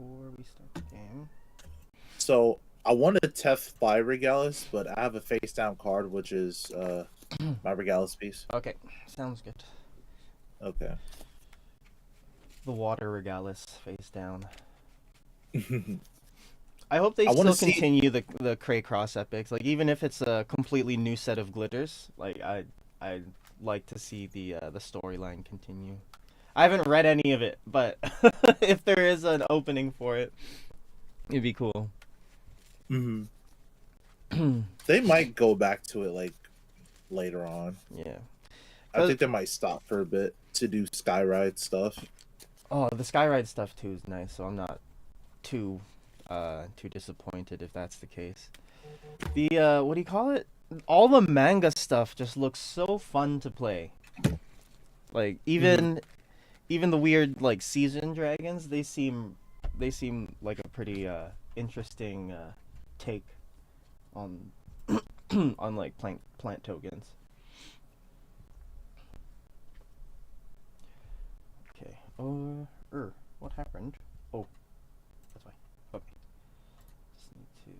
before we start the game. So I wanted Tef by Regalis, but I have a face down card, which is my Regalis piece. Okay, sounds good. Okay. The water Regalis face down. I hope they I wanna still see- continue the Cray Cross epics. Like even if it's a completely new set of glitters, like I like to see the storyline continue. I haven't read any of it, but if there is an opening for it, it'd be cool. They might go back to it like later on. Yeah. I think they might stop for a bit to do Skyride stuff. Oh, the Skyride stuff too is nice, so I'm not too disappointed if that's the case. The what do you call it? All the manga stuff just looks so fun to play. Like even the weird like season dragons, they seem like a pretty interesting take on on like plant tokens. Okay. What happened? Oh, that's why. Okay. Just need to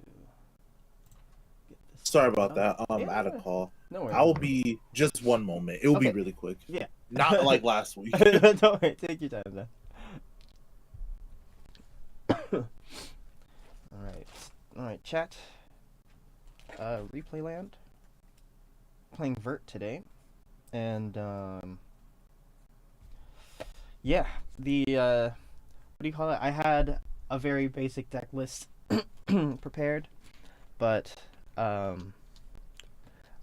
get this. Sorry about that. I Yeah, had a call. No worries. I will be just one moment. It will be Okay. really quick. Yeah. Not like last week. Don't worry. Take your time then. All right, chat. Replay land. Playing Vert today, and yeah, the what do you call it? I had a very basic deck list prepared, but I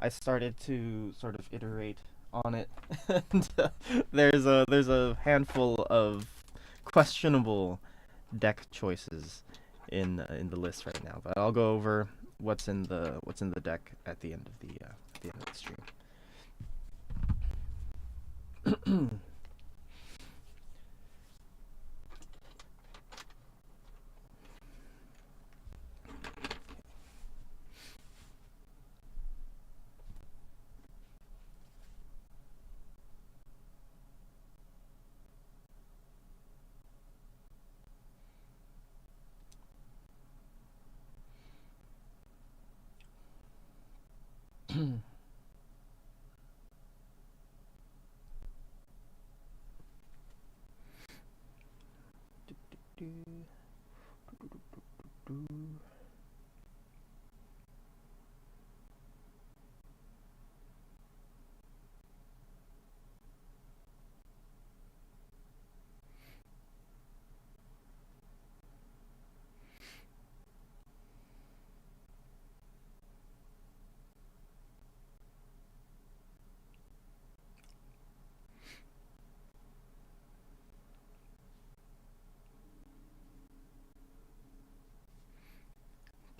started to sort of iterate on it, and there's a handful of questionable deck choices in the list right now. But I'll go over what's in the deck at the end of the stream.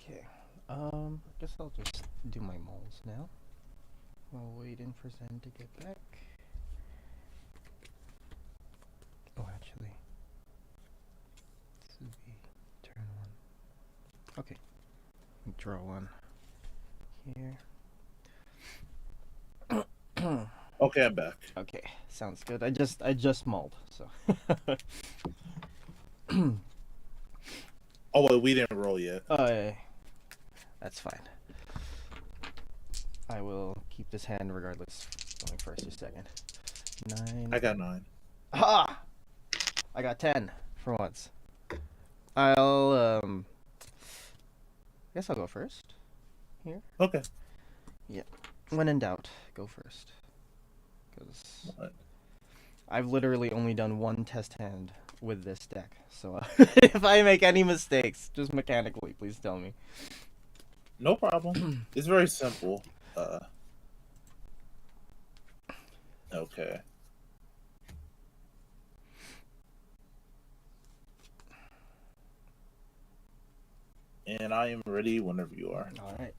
Okay, I guess I'll just do my moles now while waiting for Zen to get back. Oh, actually, this is the turn one. Okay, draw one here. Okay, I'm back. Okay, sounds good. I just mulled, so. Oh, well, we didn't roll yet. That's fine. I will keep this hand regardless. Going first or second. 9. I got 9. Ha! I got 10 for once. I guess I'll go first. Here. Okay. Yeah. When in doubt, go first. Because I've literally only done one test hand with this deck, so if I make any mistakes, just mechanically, please tell me. No problem. It's very simple. Okay. And I am ready whenever you are. All right.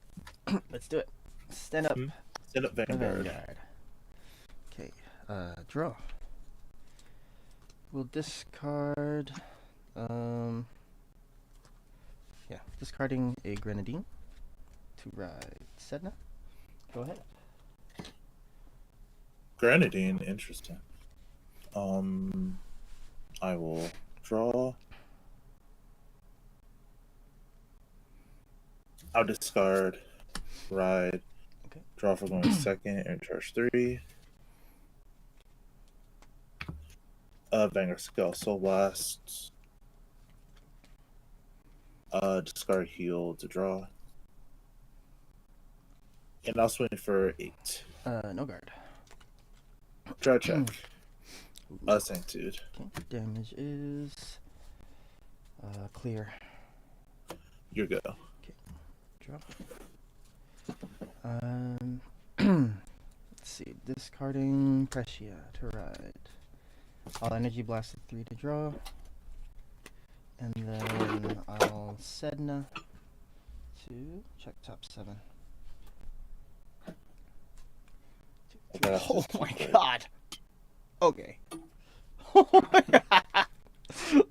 Let's do it. Stand up. Stand up, Vanguard. Okay. Draw. We'll discard. Yeah, discarding a Grenadine to ride Sedna. Go ahead. Grenadine, interesting. I will draw. I'll discard, ride, Okay. draw for going second, and charge 3. Vanguard skill, Soul Blast. Discard heal to draw. And I'll swing for 8. No guard. Draw check. Sanctude. Okay. Damage is clear. Your go. Okay. Draw. Let's see. Discarding Pressure to ride. I'll energy blast 3 to draw. And then I'll Sedna to check top 7. Oh my god. Okay. Oh my god.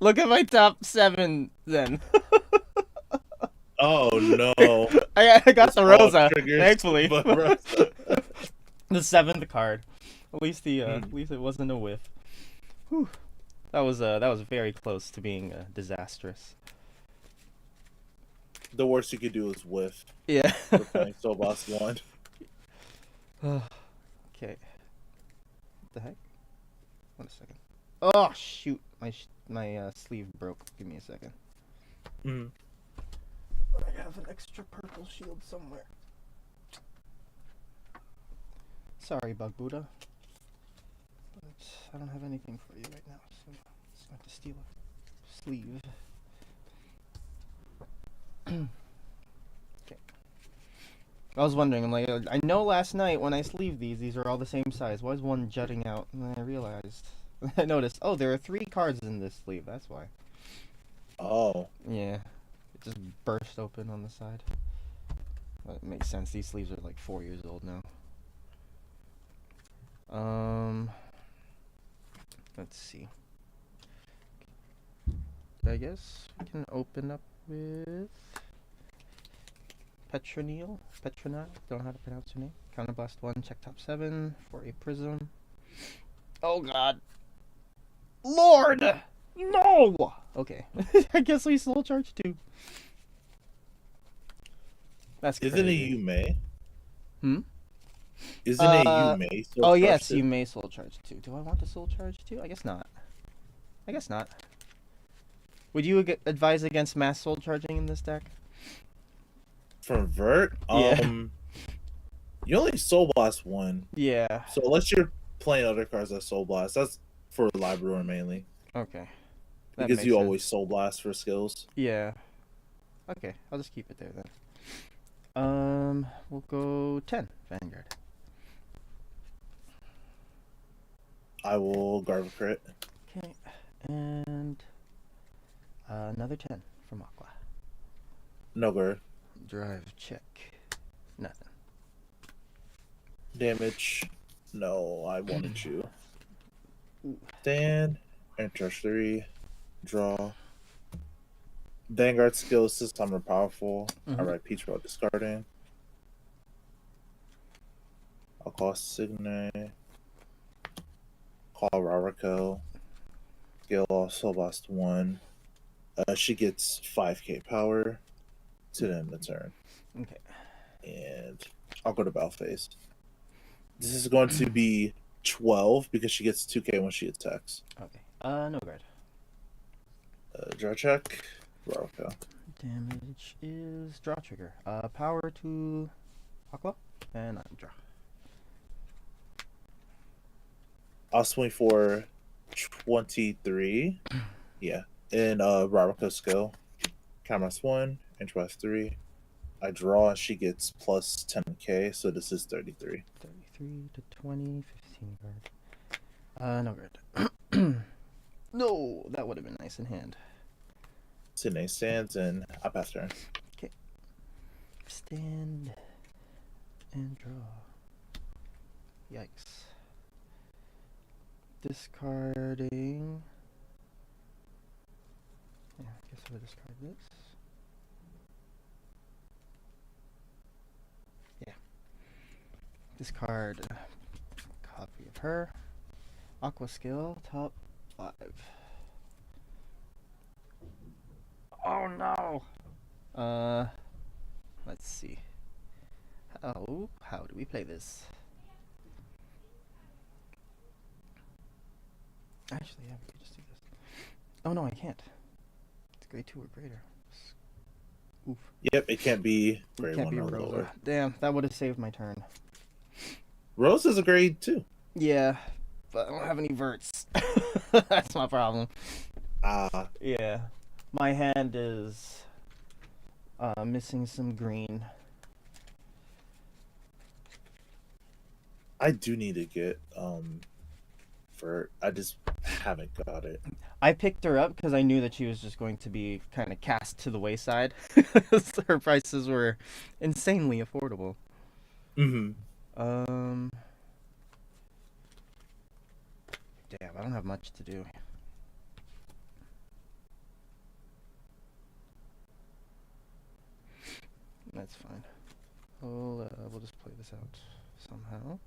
Look at my top 7 then. Oh no. I got the Rosa, triggers, thankfully. but Rosa. The 7th card. At least at least it wasn't a whiff. Whew. That was very close to being disastrous. The worst you could do is whiff. Yeah. For playing Soul Boss 1. Okay. What the heck? 1 second. Oh shoot! My sleeve broke. Give me a second. I have an extra purple shield somewhere. Sorry, Bug Buddha. But I don't have anything for you right now, so just have to steal a sleeve. Okay. I was wondering, I'm like, I know last night when I sleeved these are all the same size. Why is one jutting out? And then I realized, I noticed, oh, there are 3 cards in this sleeve, that's why. Oh. Yeah. It just burst open on the side. But it makes sense, these sleeves are like 4 years old now. Let's see. I guess we can open up with Petronile, don't know how to pronounce her name. Counterblast 1, check top 7 for a Prism. Oh god. Lord! No! Okay. I guess we soul charge 2. That's crazy. Isn't it Yume? Hmm? Isn't it Yume? Oh yes, you may soul charge 2. Do I want to soul charge 2? I guess not. I guess not. Would you advise against mass soul charging in this deck? From Vert? Yeah. You only Soul Blast 1. Yeah. So unless you're playing other cards that Soul Blast, that's for Library mainly. Okay. Because you always Soul Blast for skills. Yeah. Okay, I'll just keep it there then. We'll go 10 Vanguard. I will Garv a crit. Okay, and another 10 from Aqua. No guard. Drive check. Nothing. Damage. No, I wanted you. Stand. And charge 3. Draw. Vanguard skills this time are powerful. Alright, Peach about discarding. I'll call Signe. Call Rarico. Skill also lost 1. She gets 5k power to the end of the turn. Okay. And I'll go to battle phase. This is going to be 12 because she gets 2k when she attacks. Okay. No guard. Draw check. Rarico. Damage is draw trigger. Power to Aqua, and I'm draw. I'll swing for 23. Yeah. And Rarico skill. Cameras 1, Inch 3. I draw and she gets plus 10k, so this is 33. 33 to 20, 15 guard. No guard. No, that would have been nice in hand. Sydney stands and I pass turn. Okay. Stand and draw. Yikes. Discarding. Yeah, I guess I'll discard this. Yeah. Discard a copy of her. Aqua skill, top 5. Oh no! Let's Oh, how do we play this? Actually, yeah, we could just do this. Oh no, I can't. It's grade 2 or greater. Oof. Yep, it can't be It grade can't 1 be or Rosa. lower. Damn, that would have saved my turn. Rose is a grade 2. Yeah, but I don't have any verts. That's my problem. Yeah. My hand is missing some green. I do need to get Vert. I just haven't got it. I picked her up because I knew that she was just going to be kind of cast to the wayside. Her prices were insanely affordable. Mm-hmm. Damn, I don't have much to do. That's fine. We'll just play this out somehow.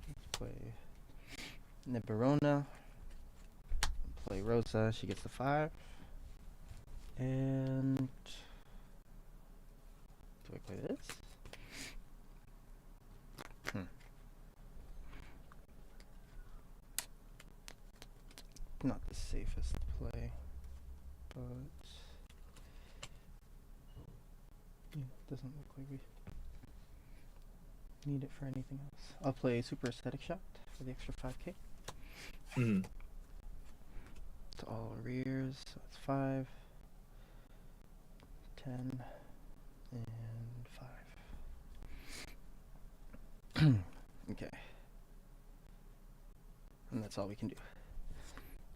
Let's play Nibarona. Play Rosa. She gets the 5. And do I play this? Not the safest play, but yeah, it doesn't look like we need it for anything else. I'll play Super Aesthetic Shot for the extra 5k. Mm-hmm. To all arrears, so it's 5, 10, and 5. Okay. And that's all we can do.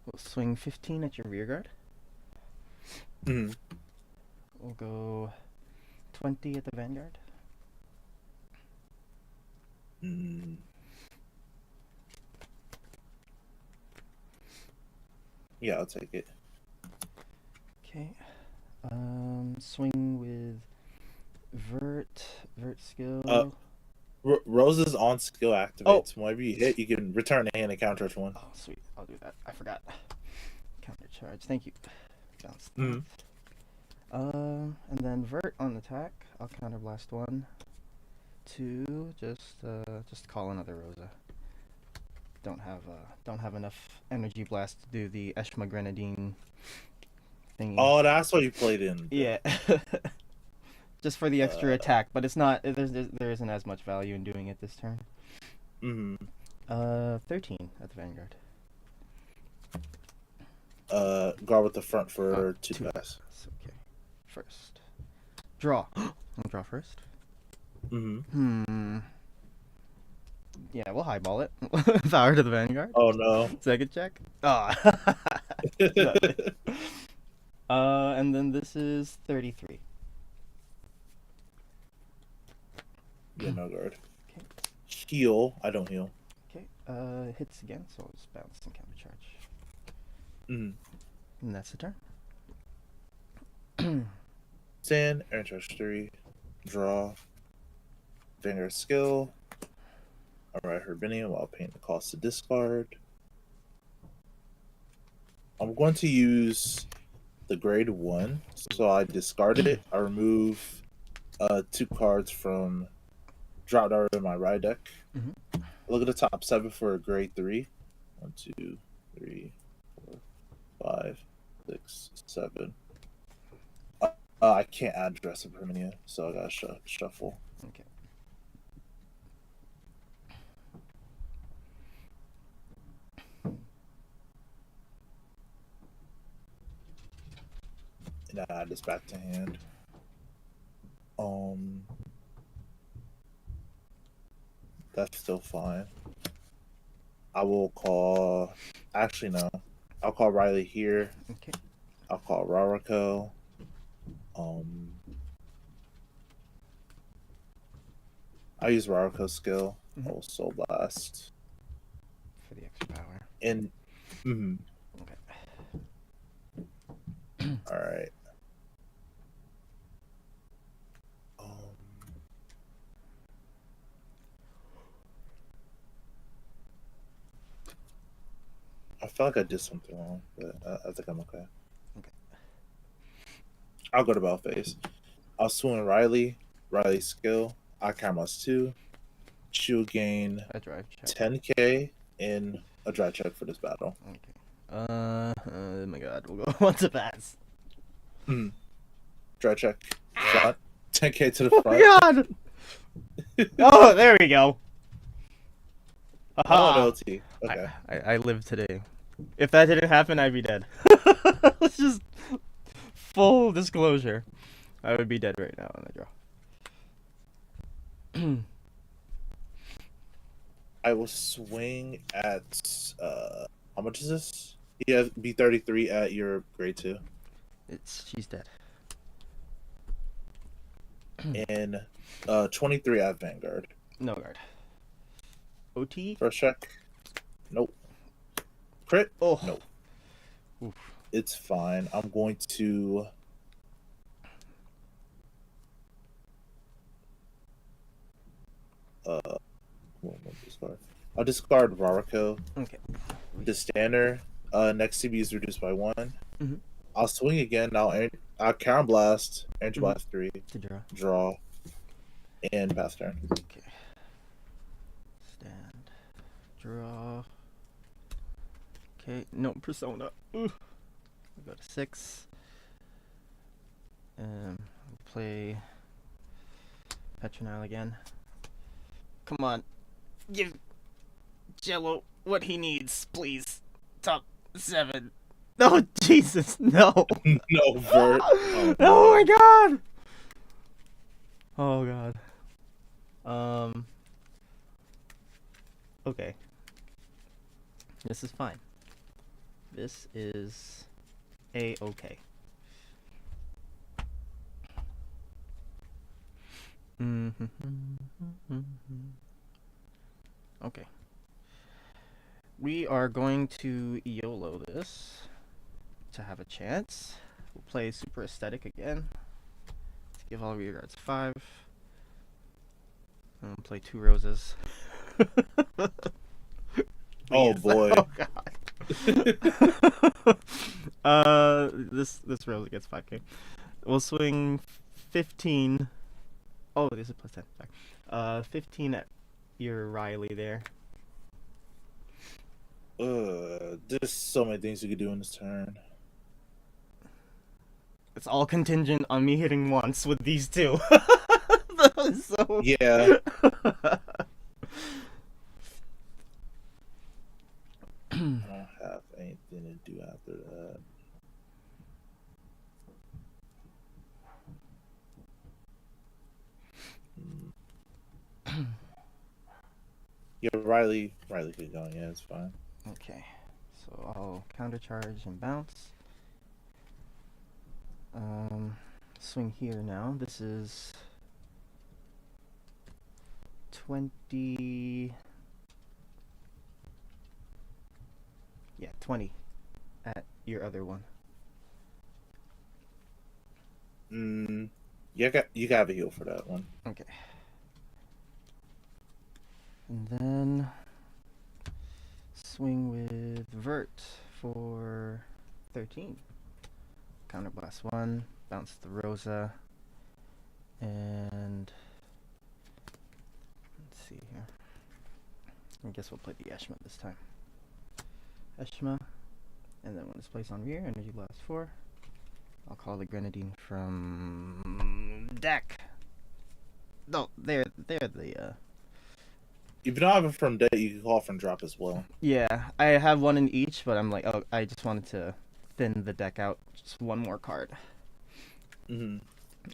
We'll swing 15 at your rear guard. Mm-hmm. We'll go 20 at the Vanguard. Mm. Yeah, I'll take it. Okay. Swing with Vert skill. Rose is on skill activates. Oh. Whenever you hit, you can return a hand and counter to 1. Oh, sweet. I'll do that. I forgot. Counter charge. Thank you. Bounce that. Mm-hmm. And then Vert on attack. I'll counter blast 1, 2. Just call another Rosa. Don't have enough energy blast to do the Eshma Grenadine thingy. Oh, that's what you played in. Yeah. Just for the extra attack, but it's not. There isn't as much value in doing it this turn. Mm-hmm. 13 at the Vanguard. Guard with the front for 2 pass. Okay. First. Draw. I'll draw first. Mm-hmm. Yeah, we'll highball it. Power to the Vanguard. Oh no. Second check. And then this is 33. Yeah, no guard. Okay. Heal. I don't heal. Okay. Hits again, so I'll just bounce and counter charge. Mm. And that's the turn. Sand, air charge 3, draw, Vanguard skill. Alright, Herbinium while paying the cost to discard. I'm going to use the grade 1, so I discard it. I remove 2 cards from drop down in my ride deck. Mm-hmm. Look at the top 7 for a grade 3. 1, 2, 3, 4, 5, 6, 7. I can't add Dress of Herminia, so I gotta shuffle. Okay. And I add this back to hand. That's still fine. I will call. Actually, no. I'll call Riley here. Okay. I'll call Rarako. I use Rarako's skill. Mm-hmm. I will Soul Blast. For the extra power. And. Mm-hmm. Okay. Alright. I feel like I did something wrong, but I think I'm okay. Okay. I'll go to Bellface. I'll swing Riley. Riley skill, Akira 2. She will gain A drive check. 10k in a drive check for this battle. Okay. Oh my god, we'll go on to pass. Drive check. Front. 10k to the Oh front. my god! Oh, there we go. Oh, Aha. LT. Okay. I live today. If that didn't happen, I'd be dead. Let's just full disclosure. I would be dead right now on the draw. I will swing at how much is this? Yeah, be 33 at your grade 2. She's dead. And 23 at Vanguard. No guard. OT? First check. Nope. Crit? Oh. Nope. Oof. It's fine. I'm going to discard. I'll discard Rarako. Okay. The standard next CB is reduced by 1. Mhm. I'll swing again. I'll counter blast, energy blast 3, To draw, and pass turn. Okay. Stand. Draw. Okay. No persona. Ooh. We go to 6. Play Petronile again. Come on. Give Jello what he needs, please. Top 7. No, Jesus, no. No, Vert. Oh my god. Oh god. Okay. This is fine. This is A-okay. Okay. We are going to YOLO this to have a chance. We'll play Super Aesthetic again. To give all regards 5. And we'll play 2 roses. Oh boy. Oh god. This rose gets 5k. We'll swing 15. Oh, this is plus 10. Sorry. 15 at your Riley there. There's so many things you could do in this turn. It's all contingent on me hitting once with these two. So... Yeah. I don't have anything to do after that. Yeah, Riley could go. Yeah, it's fine. Okay, so I'll countercharge and bounce. Swing here now. This is 20. Yeah, 20 at your other one. You got a heal for that one. Okay. And then swing with Vert for 13. Counterblast 1, bounce the Rosa, and let's see here. I guess we'll play the Eshma this time. Eshma, and then when it's placed on rear, Energy Blast 4. I'll call the Grenadine from deck. No, they're the If you don't have it from deck, you can call from drop as well. Yeah, I have one in each, but I'm like, oh, I just wanted to thin the deck out just one more card. And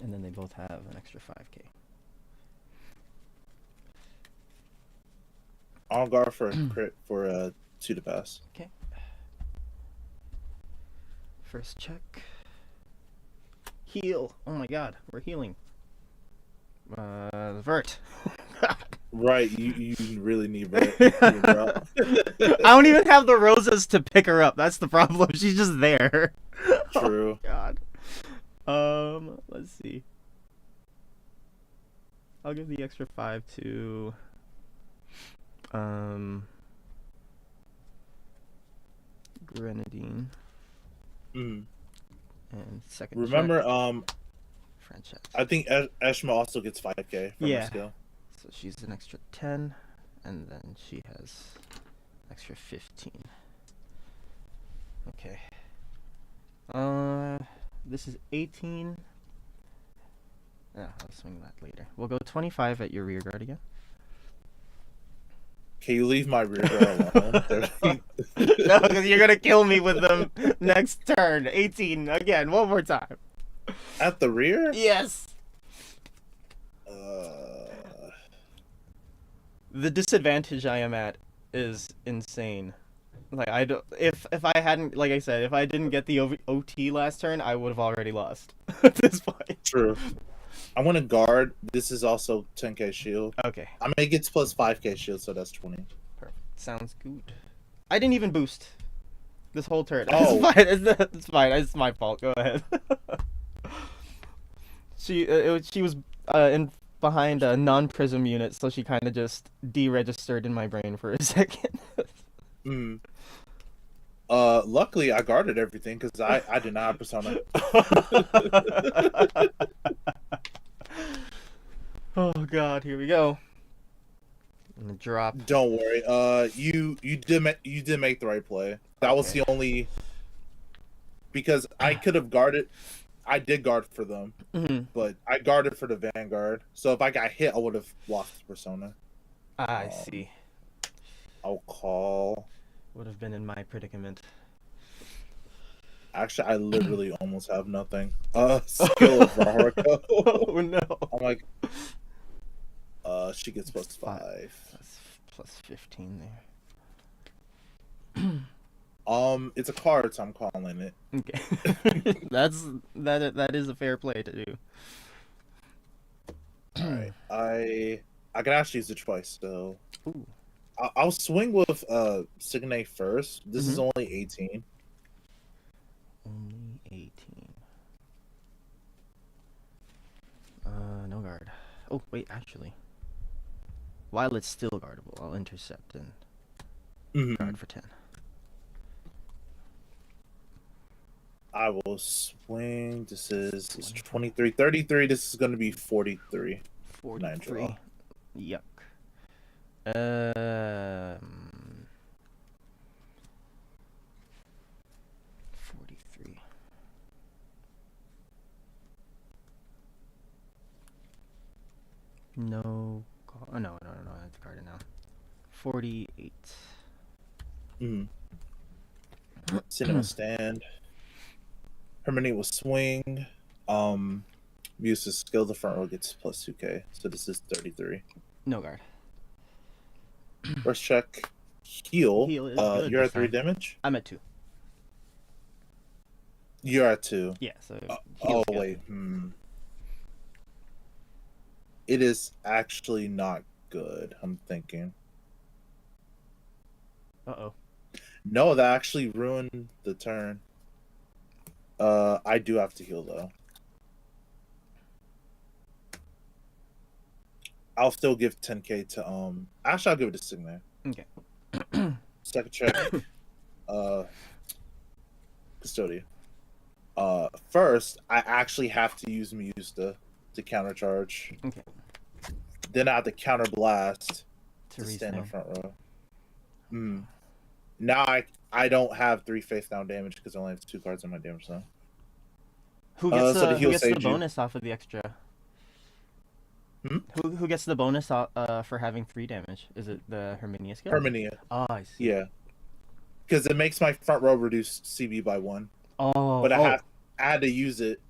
then they both have an extra 5k. On guard for a crit for 2 to pass. Okay. First check. Heal. Oh my god, we're healing. Vert. Right, you really need Vert. I don't even have the roses to pick her up. That's the problem. She's just there. True. Oh, god. Let's see. I'll give the extra 5 to Grenadine. And second Remember check French. I think Eshma also gets 5k from her skill. So she's an extra 10, and then she has extra 15. Okay. This is 18. Yeah, I'll swing that later. We'll go 25 at your rear guard again. Can you leave my rear guard alone? No, because you're gonna kill me with them next turn. 18 again, one more time. At the rear? Yes. The disadvantage I am at is insane. Like I don't. If I hadn't, like I said, if I didn't get the OT last turn, I would have already lost at this point. True. I want to guard. This is also 10k shield. Okay. I mean, it gets plus 5k shield, so that's 20. Perfect. Sounds good. I didn't even boost this whole turn. Oh. It's fine. It's my fault. Go ahead. She was in behind a non-prism unit, so she kind of just deregistered in my brain for a second. Luckily I guarded everything because I did not have persona. Oh god, here we go. I'm gonna drop. Don't worry. You did make the right play. That was the only, because I could have guarded. I did guard for them, but I guarded for the Vanguard. So if I got hit, I would have lost the persona. I see. I'll call. Would have been in my predicament. Actually, I literally almost have nothing. Skill of Raharko. Oh no. I'm like, she gets plus 5. That's plus 15 there. It's a card, so I'm calling it. Okay. that is a fair play to do. Alright. I can actually use it twice, so Ooh. I'll swing with Signe first. This is only 18. Only 18. No guard. Oh wait, actually. While it's still guardable, I'll intercept and guard for 10. I will swing. This is 23, 33. This is going to be 43. 43. Yuck. 43. No. Oh, no. I have to card it now. 48. Cinema stand. Hermione will swing. Uses skill. The front row gets plus 2k. So this is 33. No guard. First check. Heal. Heal is good You're this at 3 time. damage? I'm at 2. You're at 2. Yeah, so. Oh, wait. It is actually not good, I'm thinking. Uh-oh. No, that actually ruined the turn. I do have to heal, though. I'll still give 10k to, actually, I'll give it to Signe. Okay. Second check. Custodian. First, I actually have to use Musta to countercharge. Okay. Then I have to counter blast to Teresa. stand in front row. Now I don't have 3 face down damage because I only have 2 cards on my damage zone. Who gets so the, heal who gets the saved you. bonus off of the extra? Who gets the bonus for having 3 damage? Is it the Herminia skill? Herminia. Oh, I see. Yeah. Because it makes my front row reduce CB by 1. Oh. But I had to use it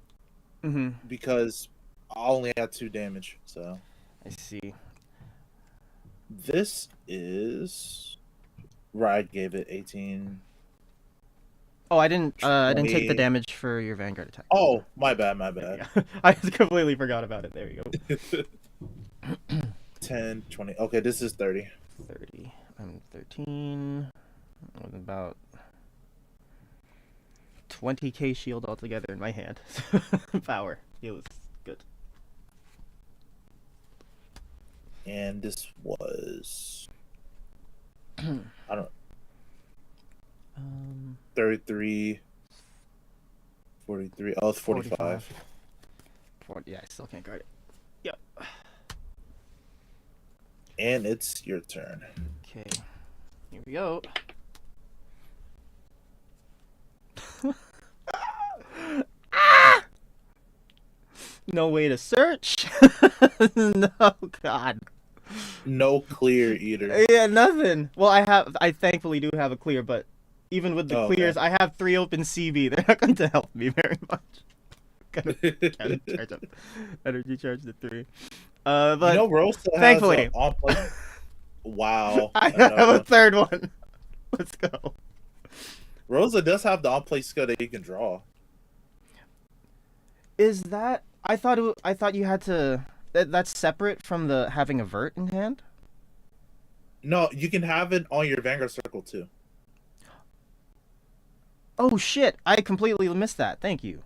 Mm-hmm. because I only had 2 damage. So I see. this is where I gave it 18. Oh, I didn't take the 20. damage for your Vanguard attack. Oh, my bad. Yeah. I completely forgot about it. There you go. 10, 20. Okay, this is 30. 30. I'm 13. With about 20k shield altogether in my hand. Power. It was good. And this was, I don't 33, 43. Oh, it's 45. Yeah, I still can't guard it. Yep. And it's your turn. Okay. Here we go. No way to search. No, God. No clear either. Yeah, nothing. Well, I thankfully do have a clear, but even with the clears, I have 3 open CB. They're not going to help me very much. Gotta charge up. Energy charge to 3. But you know, Rosa thankfully, has wow. I have a third one. Let's go. Rosa does have the on-play skill that you can draw. Is that? I thought you had to. That's separate from the having a Vert in hand. No, you can have it on your Vanguard circle too. Oh shit! I completely missed that. Thank you.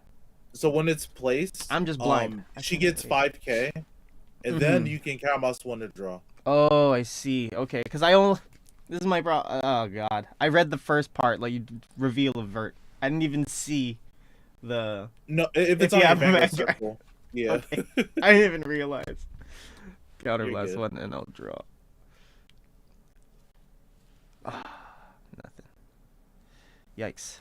So when it's placed, I'm just blind. She gets 5k, and then you can count +1 to draw. Oh, I see. Okay, because I only. This is my problem. Oh god, I read the first part, like you reveal a Vert. I didn't even see the. No, if it's on your Vanguard circle. Yeah. Okay. I didn't even realize. Counter You're +1 and I'll draw. Nothing. Yikes.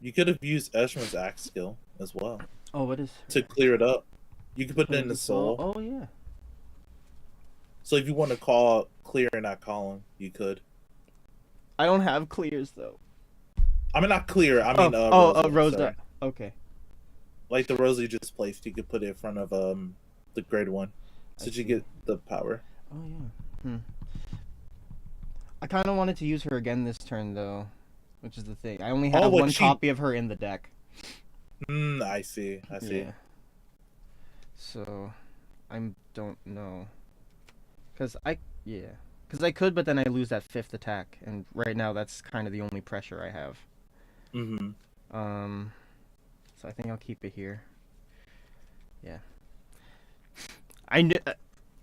You could have used Eshma's axe skill as well. Oh, what is to clear it up? You could put it in the soul. Oh yeah. So if you want to call clear in that column, you could. I don't have clears though. I mean not clear. I mean Rosa. Okay. Like the Rosa you just placed, you could put it in front of the grade 1, so you get the power. Oh yeah. I kind of wanted to use her again this turn though, which is the thing. I only have one copy of her in the deck. I see. Yeah. So, I don't know. Because I could, but then I lose that 5th attack, and right now that's kind of the only pressure I have. So I think I'll keep it here. Yeah.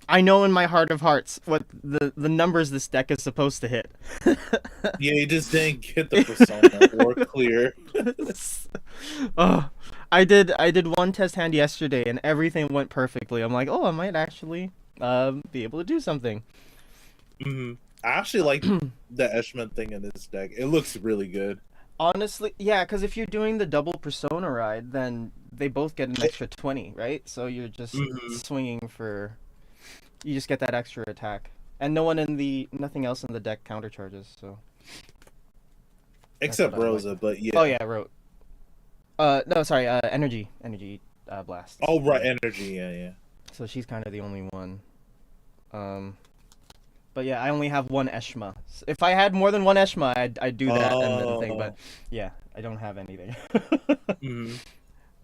I know in my heart of hearts what the numbers this deck is supposed to hit. Yeah, you just didn't get the persona or clear. Oh, I did one test hand yesterday and everything went perfectly. I'm like, oh, I might actually be able to do something. I actually like the Eshman thing in this deck. It looks really good. Honestly, yeah, because if you're doing the double persona ride, then they both get an extra 20, right? So you're just swinging for. You just get that extra attack, and nothing else in the deck counter charges. So. Except Rosa, but yeah. Oh yeah, no, sorry, energy blast. Oh right, energy, yeah. So she's kind of the only one. But yeah, I only have one Eshma. So if I had more than one Eshma, I'd do that and then thing. But yeah, I don't have anything.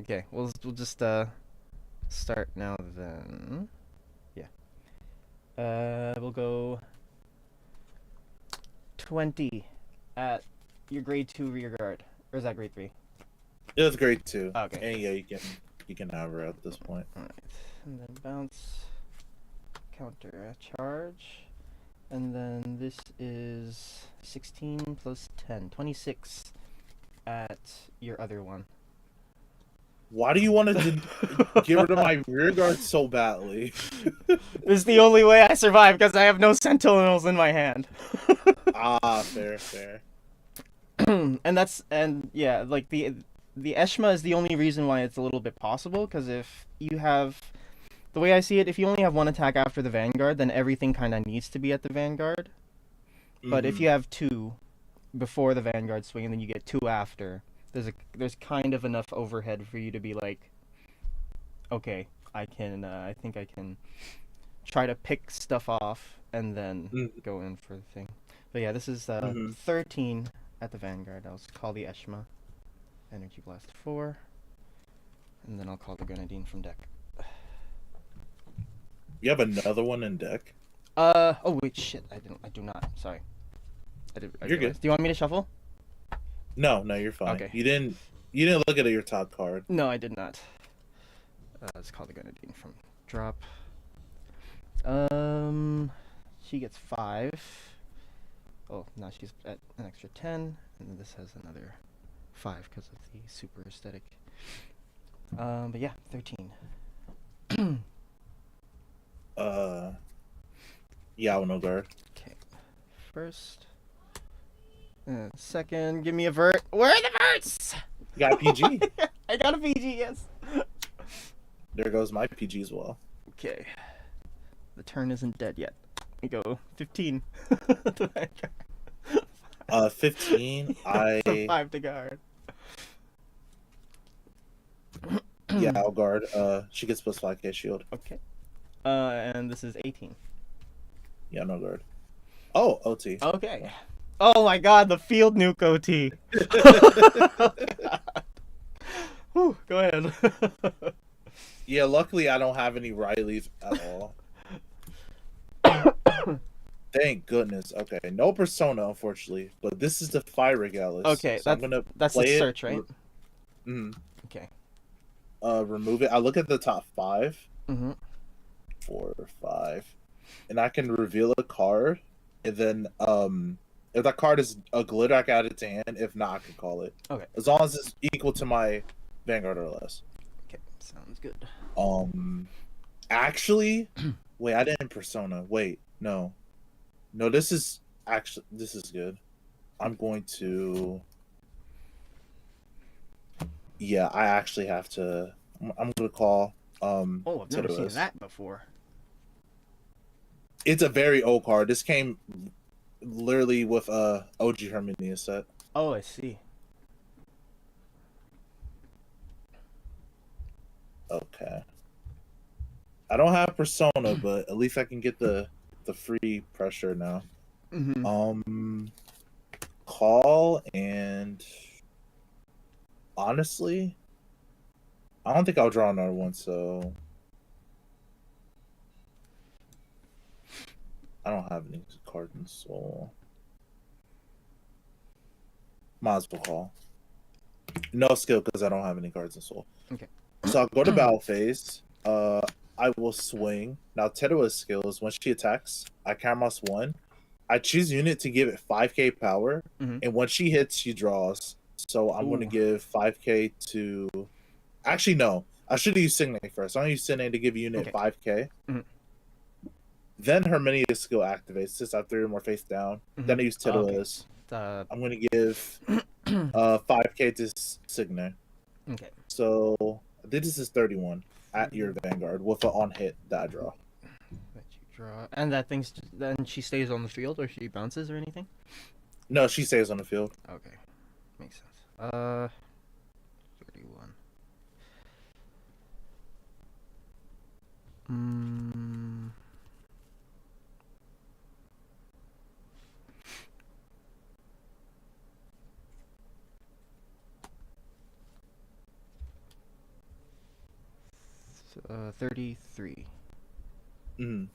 Okay, we'll just start now then. Yeah. We'll go 20 at your grade 2 rear guard, or is that grade 3? It was grade 2. Okay. And yeah, you can have her at this point. All right, and then bounce, counter, charge. And then this is 16 plus 10, 26 at your other one. Why do you want to get rid of my rear guard so badly? This is the only way I survive because I have no sentinels in my hand. Fair. and yeah, like the Eshma is the only reason why it's a little bit possible, because if you have. The way I see it, if you only have one attack after the Vanguard, then everything kind of needs to be at the Vanguard. But if you have 2 before the Vanguard swing, and then you get 2 after, there's kind of enough overhead for you to be like, okay, I think I can try to pick stuff off and then go in for the thing. But yeah, this is 13 at the Vanguard. I'll just call the Eshma. Energy Blast 4. And then I'll call the Grenadine from deck. You have another one in deck? Oh wait, shit. I do not. Sorry. You're good. Do you want me to shuffle? No, you're fine. Okay. You didn't look at your top card. No, I did not. Let's call the Grenadine from drop. She gets 5. Oh, now she's at an extra 10, and then this has another 5 because of the super aesthetic. But yeah, 13. Yeah, I will no guard. Okay, first. Second, give me a vert. Where are the verts? You got a PG. I got a PG, yes. There goes my PG as well. Okay. The turn isn't dead yet. We go 15. 15. So 5 to guard. Yeah, I'll guard. She gets plus 5k shield. Okay. And this is 18. Yeah, no guard. Oh, OT. Okay. Oh my god, the field nuke OT. Whew, go ahead. Yeah, luckily I don't have any Rileys at all. Thank goodness. Okay, no Persona, unfortunately, but this is the Fire Regalis. Okay, so I'm gonna that's play the it. search, right? Okay. Remove it. I look at the top 5. 4 or 5, and I can reveal a card, and then if that card is a glitter, I can add it to hand. If not, I can call it. Okay. As long as it's equal to my Vanguard or less. Okay, sounds good. Actually, wait, I didn't Persona. Wait, no, this is good. I'm going to. Yeah, I actually have to. I'm going to call. Oh, I've never seen Titulus. that before. It's a very old card. This came literally with OG Herminia set. Oh, I see. Okay. I don't have Persona, but at least I can get the free pressure now. Call, and honestly, I don't think I'll draw another one, so I don't have any cards in Soul. Might as well call. No skill because I don't have any cards in Soul. Okay. So I'll go to battle phase. I will swing. Now Terua's skills, when she attacks, I Kamos 1. I choose unit to give it 5k power, and when she hits, she draws. So I'm going to give 5k to... Actually, no. I should use Signe first. I'm going to use Signe to give unit 5k. Then Herminia's skill activates since I have 3 or more face down. Then I use Titulus. Okay. I'm going to give 5k to Signe. Okay. So this is 31 at your Vanguard with an on hit that I draw. That you draw. And that thing's then she stays on the field, or she bounces or anything? No, she stays on the field. Okay. Makes sense. 31. So, 33. The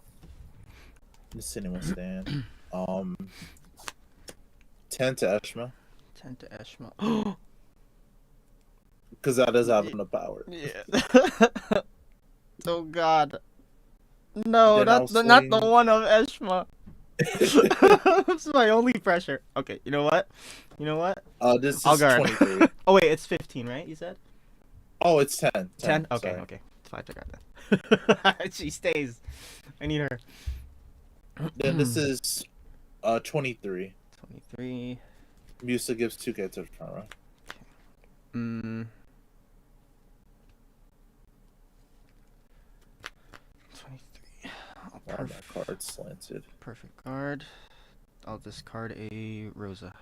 cinema stand. 10 to Eshma. 10 to Eshma. Because that does have enough power. Yeah. Oh god. No, Then not the one of Eshma. This is my only pressure. Okay, you know what? This I'll is guard. 23. Oh wait, it's 15, right? You said? Oh, it's 10. 10? Okay, sorry. okay. It's 5 to guard then. She stays. I need her. Then this is 23. 23. Musa gives 2k to Tara. Mm. 23. Oh, Why are my cards slanted? Perfect guard. I'll discard a Rosa.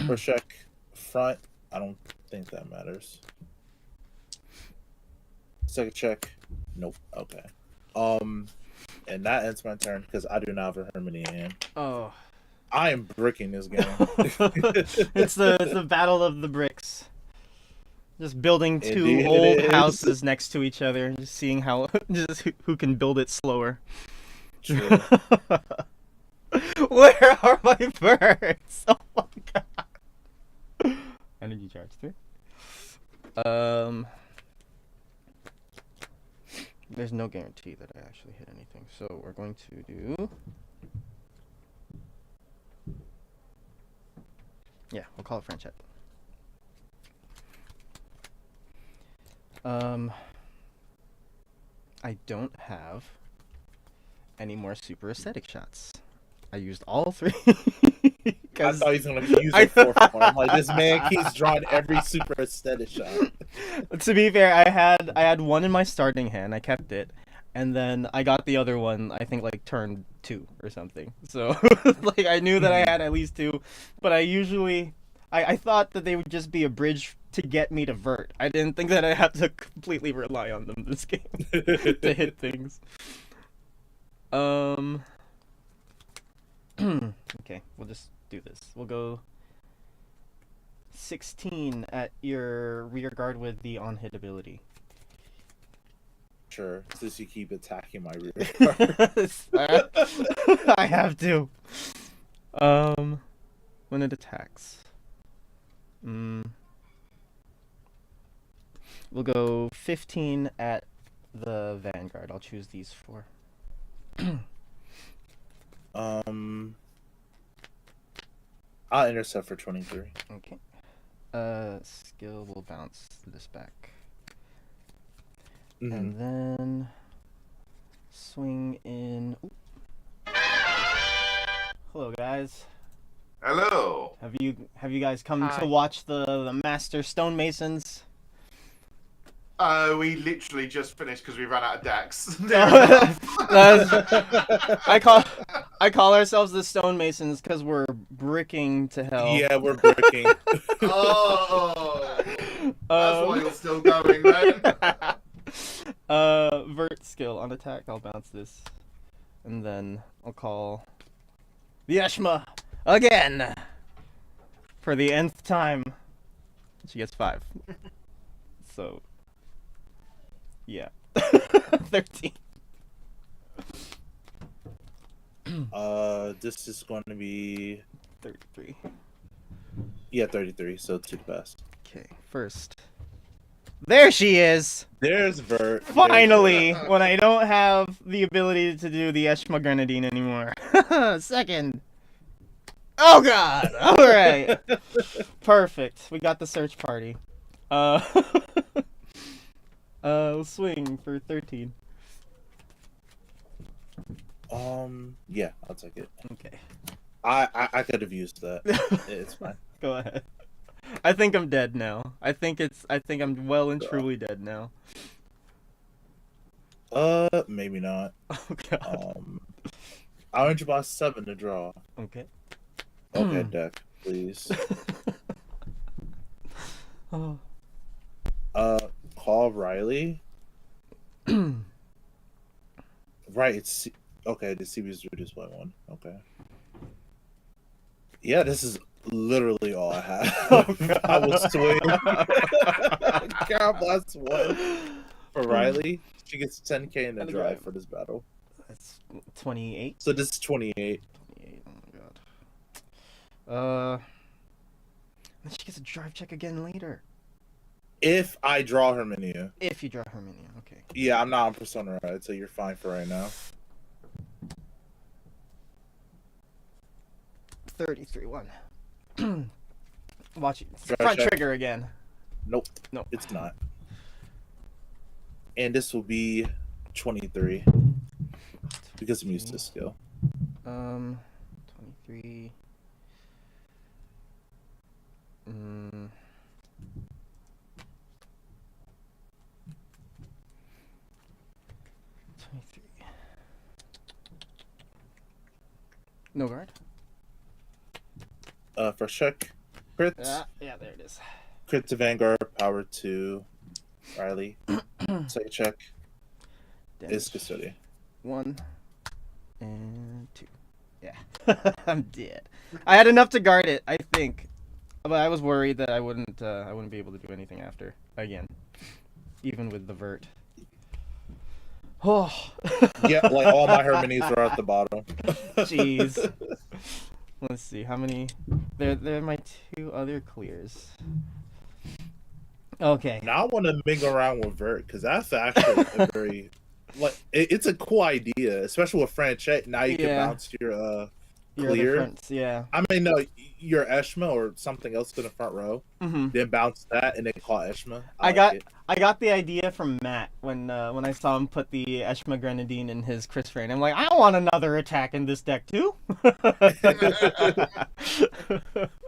First check. Front. I don't think that matters. Second check. Nope. Okay. And that ends my turn because I do not have a Hermione in hand. Oh. I am bricking this game. It's the battle of the bricks. Just building two Indeed old it is. houses next to each other and just seeing how who can build it slower. True. Where are my birds? Oh my god. Energy charge 3. There's no guarantee that I actually hit anything, so we're going to do Yeah, we'll call it Franchette. I don't have any more super aesthetic shots. I used all 3. I thought he was gonna use a 4th one. I'm like, this man keeps drawing every super aesthetic shot. To be fair, I had one in my starting hand. I kept it, and then I got the other one. I think like turn 2 or something. So like I knew that I had at least 2, but I thought that they would just be a bridge to get me to Vert. I didn't think that I had to completely rely on them this game to hit things. Okay, we'll just do this. We'll go 16 at your rear guard with the on-hit ability. Sure, since you keep attacking my rear guard. I have to. When it attacks. We'll go 15 at the Vanguard. I'll choose these 4. I'll intercept for 23. Okay. Skill will bounce this back. And then swing in. Ooh. Hello, guys. Hello. Have you guys come to watch the Master Stonemasons? We literally just finished because we ran out of decks. I call ourselves the Stonemasons because we're bricking to hell. Yeah, we're bricking. Oh, that's why you're still going then. Vert skill on attack. I'll bounce this, and then I'll call the Eshma again for the nth time. She gets 5. So. Yeah. 13. This is going to be 33. Yeah, 33. So 2 to pass. Okay, first. There she is. There's Vert. Finally, when I don't have the ability to do the Eshma Grenadine anymore. Second. Oh God! All right. Perfect. We got the search party. We'll swing for 13. Yeah, I'll take it. Okay. I could have used that. It's fine. Go ahead. I think I'm dead now. I think I'm well and truly dead now. Maybe not. Oh God. I'll enter boss 7 to draw. Okay. Okay, deck, please. Oh. Call Riley. Right, it's okay. The CB's through display 1. Okay. Yeah, this is literally all I have. Oh, God. I will swing. Blast 1 for Riley. She gets 10k in the drive for this battle. That's 28. So this is 28. 28. Oh my God. Then she gets a drive check again later. If I draw her menu. If you draw Herminia, okay. Yeah, I'm not on Persona Red, so you're fine for right now. 33-1. Watch it. Drive Front check. trigger again. Nope. No. It's not. And this will be 23. Because I'm used to skill. 23. 23. No guard? First check. Crit. Yeah, there it is. Crit to Vanguard. Power to Riley. Second check. Is Custodian. 1 and 2. Yeah. I'm dead. I had enough to guard it, I think. But I was worried that I wouldn't be able to do anything after. Again. Even with the Vert. Oh. Yeah, like all my Hermines are at the bottom. Jeez. Let's see how many. They're my 2 other clears. Okay. Now I want to mingle around with Vert because that's actually a very it's a cool idea, especially with Franchette. Now you can bounce your Your other clear. fronts, yeah. I mean, no, your Eshma or something else in the front row. Mm-hmm. Then bounce that and then call Eshma. I got the idea from Matt when I saw him put the Eshma Grenadine in his Chris Rain. I'm like, I want another attack in this deck too.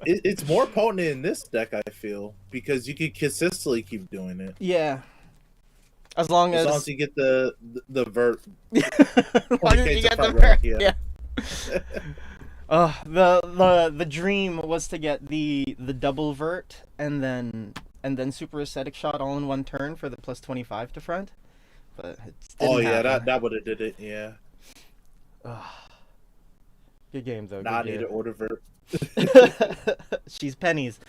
It's more potent in this deck, I feel, because you can consistently keep doing it. Yeah. As long as you get the Vert. as long as you get the Vert, yeah. The dream was to get the double Vert and then super aesthetic shot all in one turn for the plus 25 to front. But it didn't happen. that would have did it, yeah. Good game though. Nah, I need to order Vert. She's pennies.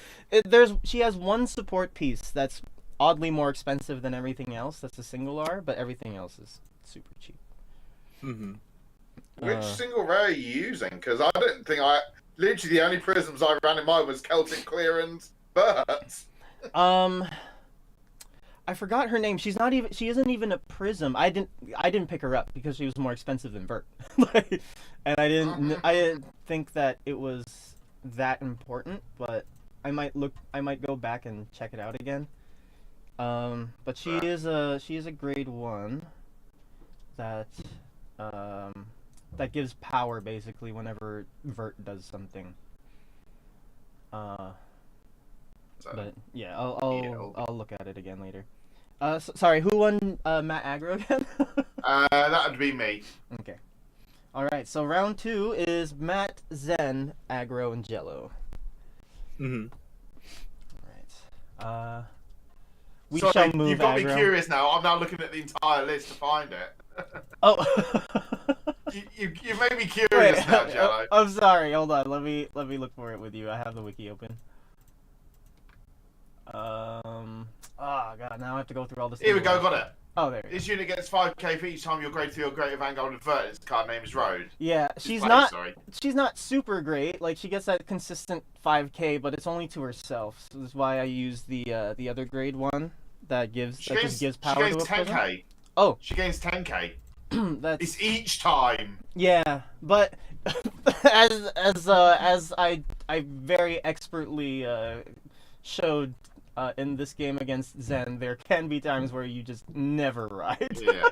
She has one support piece that's oddly more expensive than everything else. That's a single R, but everything else is super cheap. Mm-hmm. Which single rare are you using? Because I don't think literally the only prisms I ran in mine was Celtic Clear and Vert. I forgot her name. She isn't even a prism. I didn't pick her up because she was more expensive than Vert. And I didn't think that it was that important, but I might go back and check it out again. But she is a grade 1 that gives power basically whenever Vert does something. But yeah, I'll look at it again later. Sorry, who won Matt Aggro again? That would be me. Okay. All right, so round 2 is Matt, Zen, Aggro, and Jello. Mm-hmm. All right. We Sorry, shall move. You've got Aggro. me curious now. I'm now looking at the entire list to find it. Oh. you made me curious now, Jello. I'm sorry. Hold on. Let me look for it with you. I have the wiki open. Oh god, now I have to go through all this. Here we go, got it. Oh, there. This unit gets 5k for each time you're grade 3 or greater Vanguard and Vert. Its card name is Road. Yeah, she's not super great. Like, she gets that consistent 5k, but it's only to herself. So that's why I use the other grade 1 that just gives power she gains to a 10k. person. Oh, she gains 10k. That's... It's each time. Yeah, but as I very expertly showed in this game against Zen, there can be times where you just never ride. Yeah.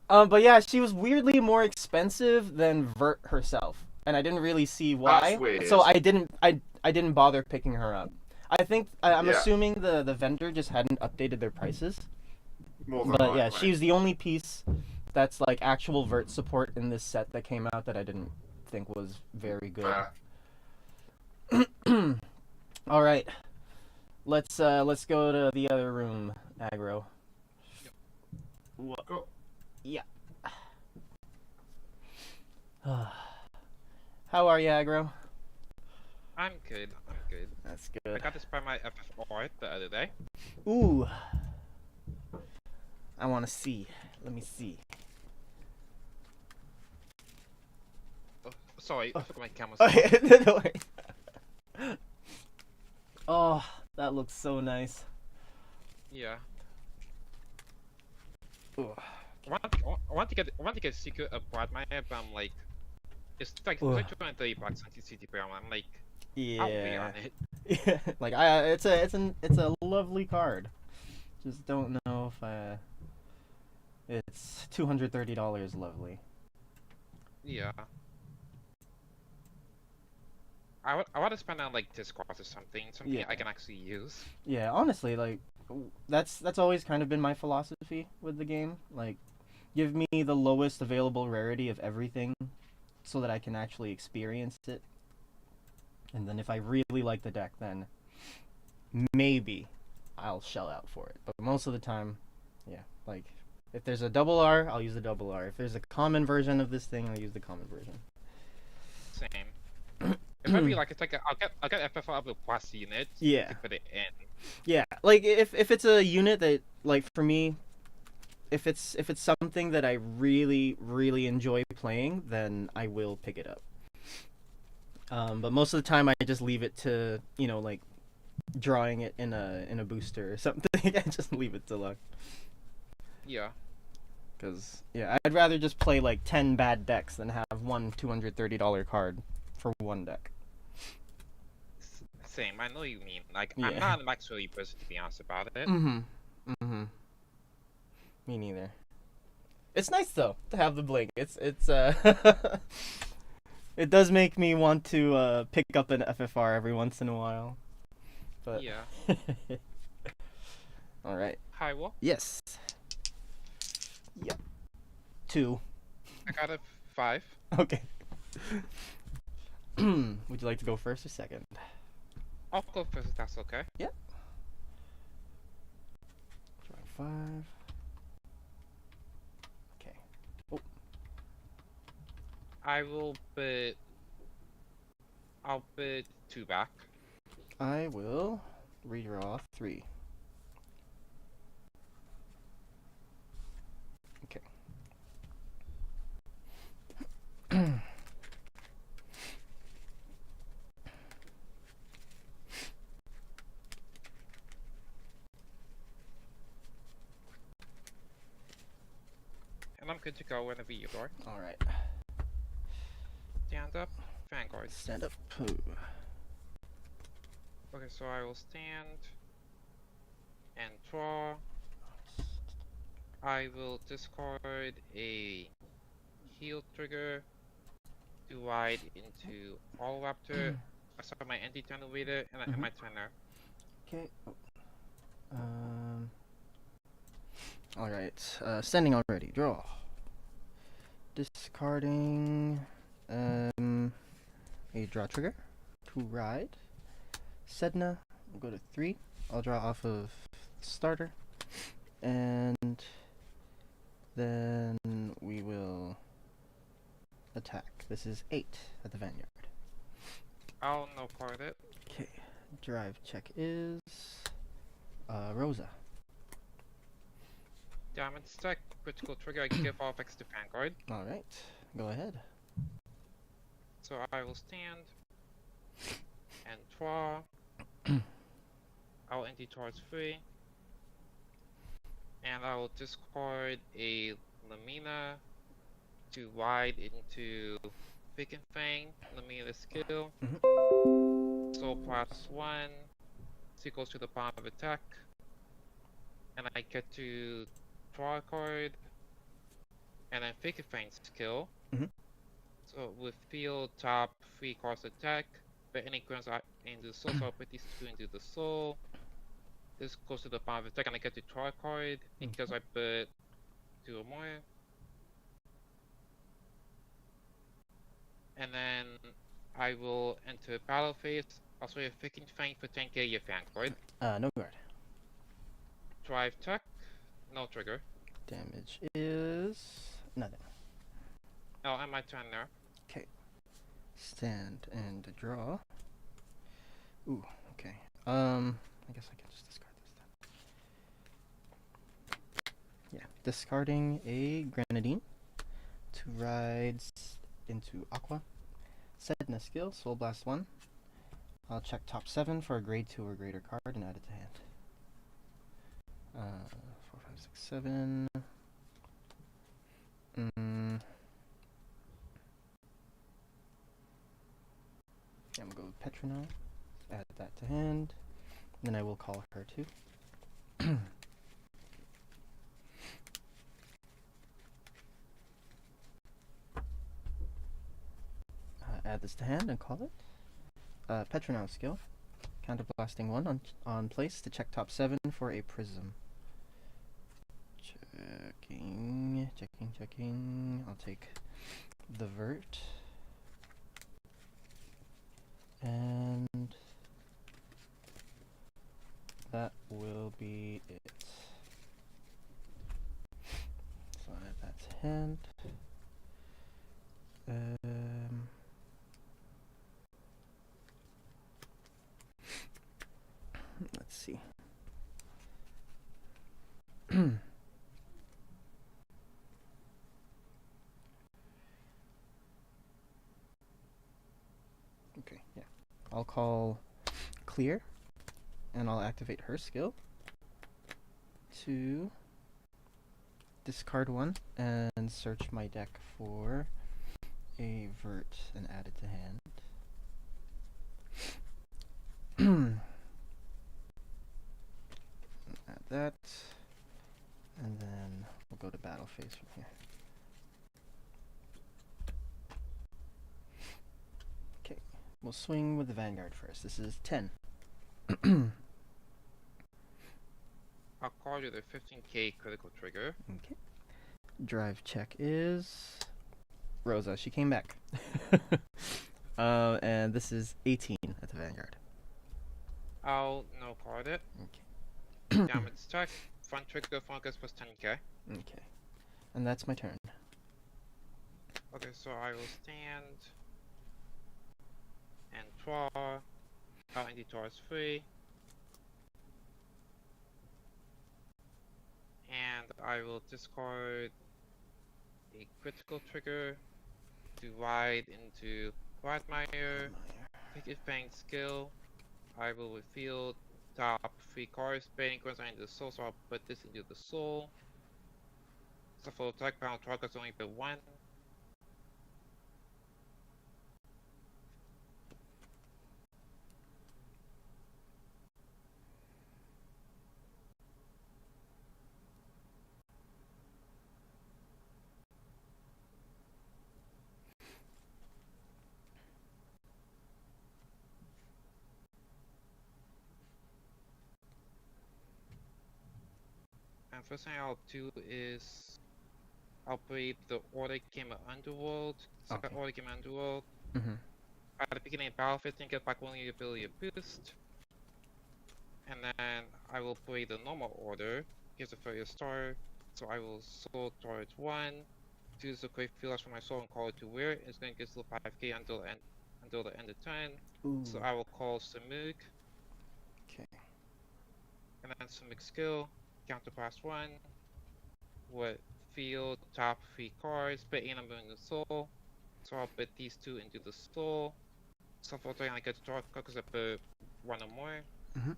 But yeah, she was weirdly more expensive than Vert herself, and I didn't really see why. That's weird. So I didn't bother picking her up. I think I'm assuming the vendor just hadn't updated their prices. More than but yeah, likely. she's the only piece that's like actual Vert support in this set that came out that I didn't think was very good. All right, let's go to the other room, Aggro. Go. Yeah. How are you, Aggro? I'm good. That's I good. got this by my FFR the other day. Ooh. I want to see. Let me see. Oh, sorry, I forgot my camera. Oh, no way. Oh, that looks so nice. Yeah. Ooh. I want to get secret about my app. I'm like, it's like Ugh. 230 bucks on TCT per I'm like, Yeah. I'll pay on it. Yeah. Like it's a lovely card. Just don't know if it's $230 lovely. Yeah. I want to spend on like Discord or something Yeah. I can actually use. Yeah, honestly, like that's always kind of been my philosophy with the game. Like, give me the lowest available rarity of everything so that I can actually experience it. And then if I really like the deck, then maybe I'll shell out for it. But most of the time, yeah, like if there's a double R, I'll use the double R. If there's a common version of this thing, I'll use the common version. Same. It might be like it's like I'll get FFR with plus unit. Yeah. To put it in. Yeah, like if it's a unit that, like, for me, if it's something that I really enjoy playing, then I will pick it up. But most of the time I just leave it to, you know, like drawing it in a booster or something. I just leave it to luck. Yeah. Because, yeah, I'd rather just play like 10 bad decks than have one $230 card for one deck. Same, I know what you mean. Like, Yeah. I'm not an actually person, to be honest about it. Mm-hmm. Mm-hmm. Me neither. It's nice though to have the bling. It's it does make me want to pick up an FFR every once in a while. But Yeah. All right. Hi, what? Yes. Yep. 2. I got a 5. Okay. Would you like to go first or second? I'll go first if that's okay. Yeah. Drawing 5. Okay. Oh. I'll bid 2 back. I will redraw 3. Okay. And I'm good to go whenever you are. All right. Stand up, Vanguard. Stand up. Poo. Okay, so I will stand and draw. I will discard a heal trigger to ride into All Raptor. I start my anti-turn waiter and I end my turn now. Okay. All right. Standing already. Draw. Discarding. A draw trigger to ride. Sedna. We'll go to 3. I'll draw off of starter, and then we will attack. This is 8 at the Vanguard. I'll no card it. Okay. Drive check is Rosa. Damage stack, critical trigger, I give off X to Vanguard. All right. Go ahead. So I will stand and draw. I'll empty towards 3. And I will discard a Lamina to ride into Thick and Fang. Lamina skill. So +1. This equals to the bomb of attack. And I get to draw a card. And then Thick and Fang's skill. So with field top 3 cards attack, but any grants I into the soul, so I'll put these 2 into the soul. This goes to the bottom of the deck and I get to draw a card because I put 2 or more. And then I will enter battle phase. I'll sway a freaking Fang for 10k your Vanguard. No guard. Drive check, no trigger. Damage is nothing. I'll end my turn there. Okay. Stand and draw. Ooh, okay. I guess I can just discard this then. Yeah, discarding a Grenadine to ride into Aqua. Sedna skill, Soul Blast 1. I'll check top 7 for a grade 2 or greater card and add it to hand. 4, 5, 6, 7. I'm gonna go with Petronile. Add that to hand. Then I will call her too. Add this to hand and call it. Petronile skill. Counterblasting 1 on place to check top 7 for a prism. Checking. I'll take the Vert. And that will be it. So add that to hand. Let's see. Okay, yeah. I'll call clear, and I'll activate her skill to discard one and search my deck for a Vert and add it to hand. Add that, and then we'll go to battle phase from here. Okay, we'll swing with the Vanguard first. This is 10. I'll call you the 15k critical trigger. Okay. Drive check is Rosa. She came back. And this is 18 at the Vanguard. I'll no card it. Okay. Damage check. Front trigger focus was 10k. Okay. And that's my turn. Okay, so I will stand and draw. Out in the Taurus free. And I will discard a critical trigger to ride into Quagmire. Take a Fang skill. I will reveal top 3 cards, baiting cards into the soul, so I'll put this into the soul. So for attack bound targets only but 1. And first thing I'll do is I'll play the Order Game of Underworld. Second Okay. Order Game of Underworld. Mm-hmm. At the beginning of battle, 15 get back only ability a boost. And then I will play the normal order. Gives a further star. So I will soul towards 1. Choose the quick flash from my soul and call it to where. It's going to get still 5k until the end of turn. Ooh. So I will call Samuk. Okay. And then Samuk skill. Counter +1. With field top 3 cards, put a number in the soul. So I'll put these 2 into the soul. So for turn I get to draw because I put 1 or more. Mm-hmm.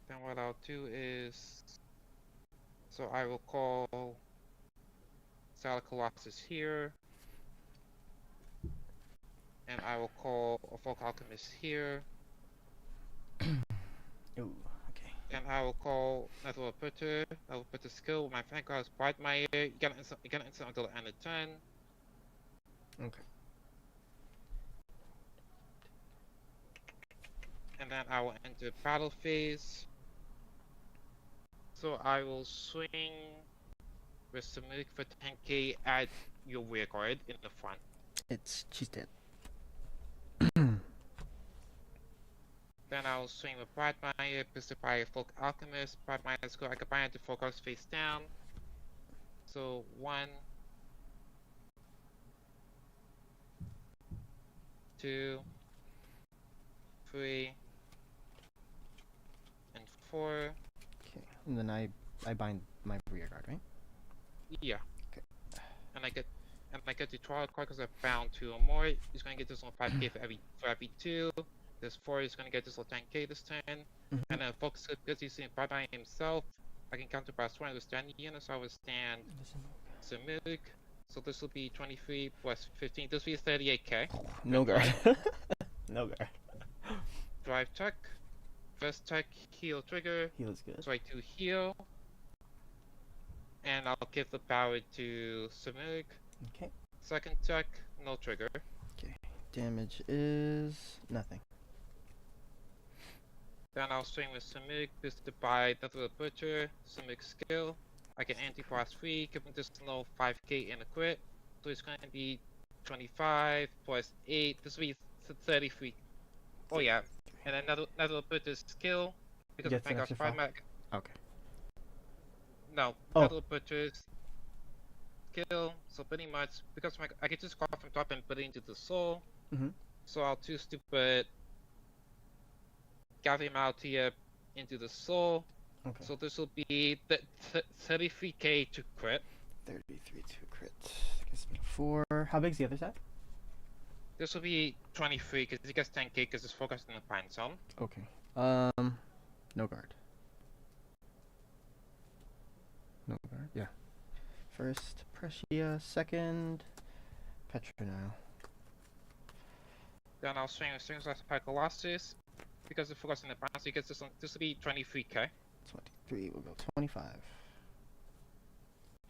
Then what I'll do is, so I will call Salad Colossus here, and I will call a Folk Alchemist here, Ooh. Okay. and I will call Nether Putter. I will put the skill with my Vanguard Quagmire. You get an instant until the end of turn. Okay. And then I will enter battle phase. So I will swing with Samuk for 10k at your rear guard in the front. She's dead. Then I'll swing with Quagmire, boosted by a Folk Alchemist. Quagmire's go. I combine it to 4 cards face down. So 1, 2, 3, and 4. Okay. And then I bind my rear guard, right? Yeah. Okay. And I get to draw a card because I found 2 or more. He's gonna get this on 5k for every 2. This 4 is gonna get this on 10k this turn. Mm-hmm. And then focus because he's in by himself. I can counter +1 with standing unit, so I will stand Samuk. So this will be 23 plus 15. This will be 38k. No guard. No guard. Drive check. First check, heal trigger. Heal is good. So I do heal. And I'll give the power to Samuk. Okay. Second check, no trigger. Okay. Damage is nothing. Then I'll swing with Samuk, boosted by Nether Butcher, Samuk skill. I get anti +3, give him this no 5k in a crit. So it's going to be 25 plus 8, this will be 33. Oh yeah, and then Nether Butcher's skill, because Gets of an Vanguard's extra 5? Primac. Okay. No, Oh. Nether Butcher's skill, so pretty much, because I get this card from top and put it into the soul. Mm-hmm. So I'll choose to put gather him out here into the soul. Okay. So this will be the 33k to crit. 33 to crit. Gives me 4. How big's the other side? This will be 23 because he gets 10k because it's focused in the pine zone. Okay. No guard. No guard. Yeah. First Prussia, second Petronile. Then I'll swing like Colossus because it's focused in the pine, so he gets this will be 23k. 23. We'll go 25.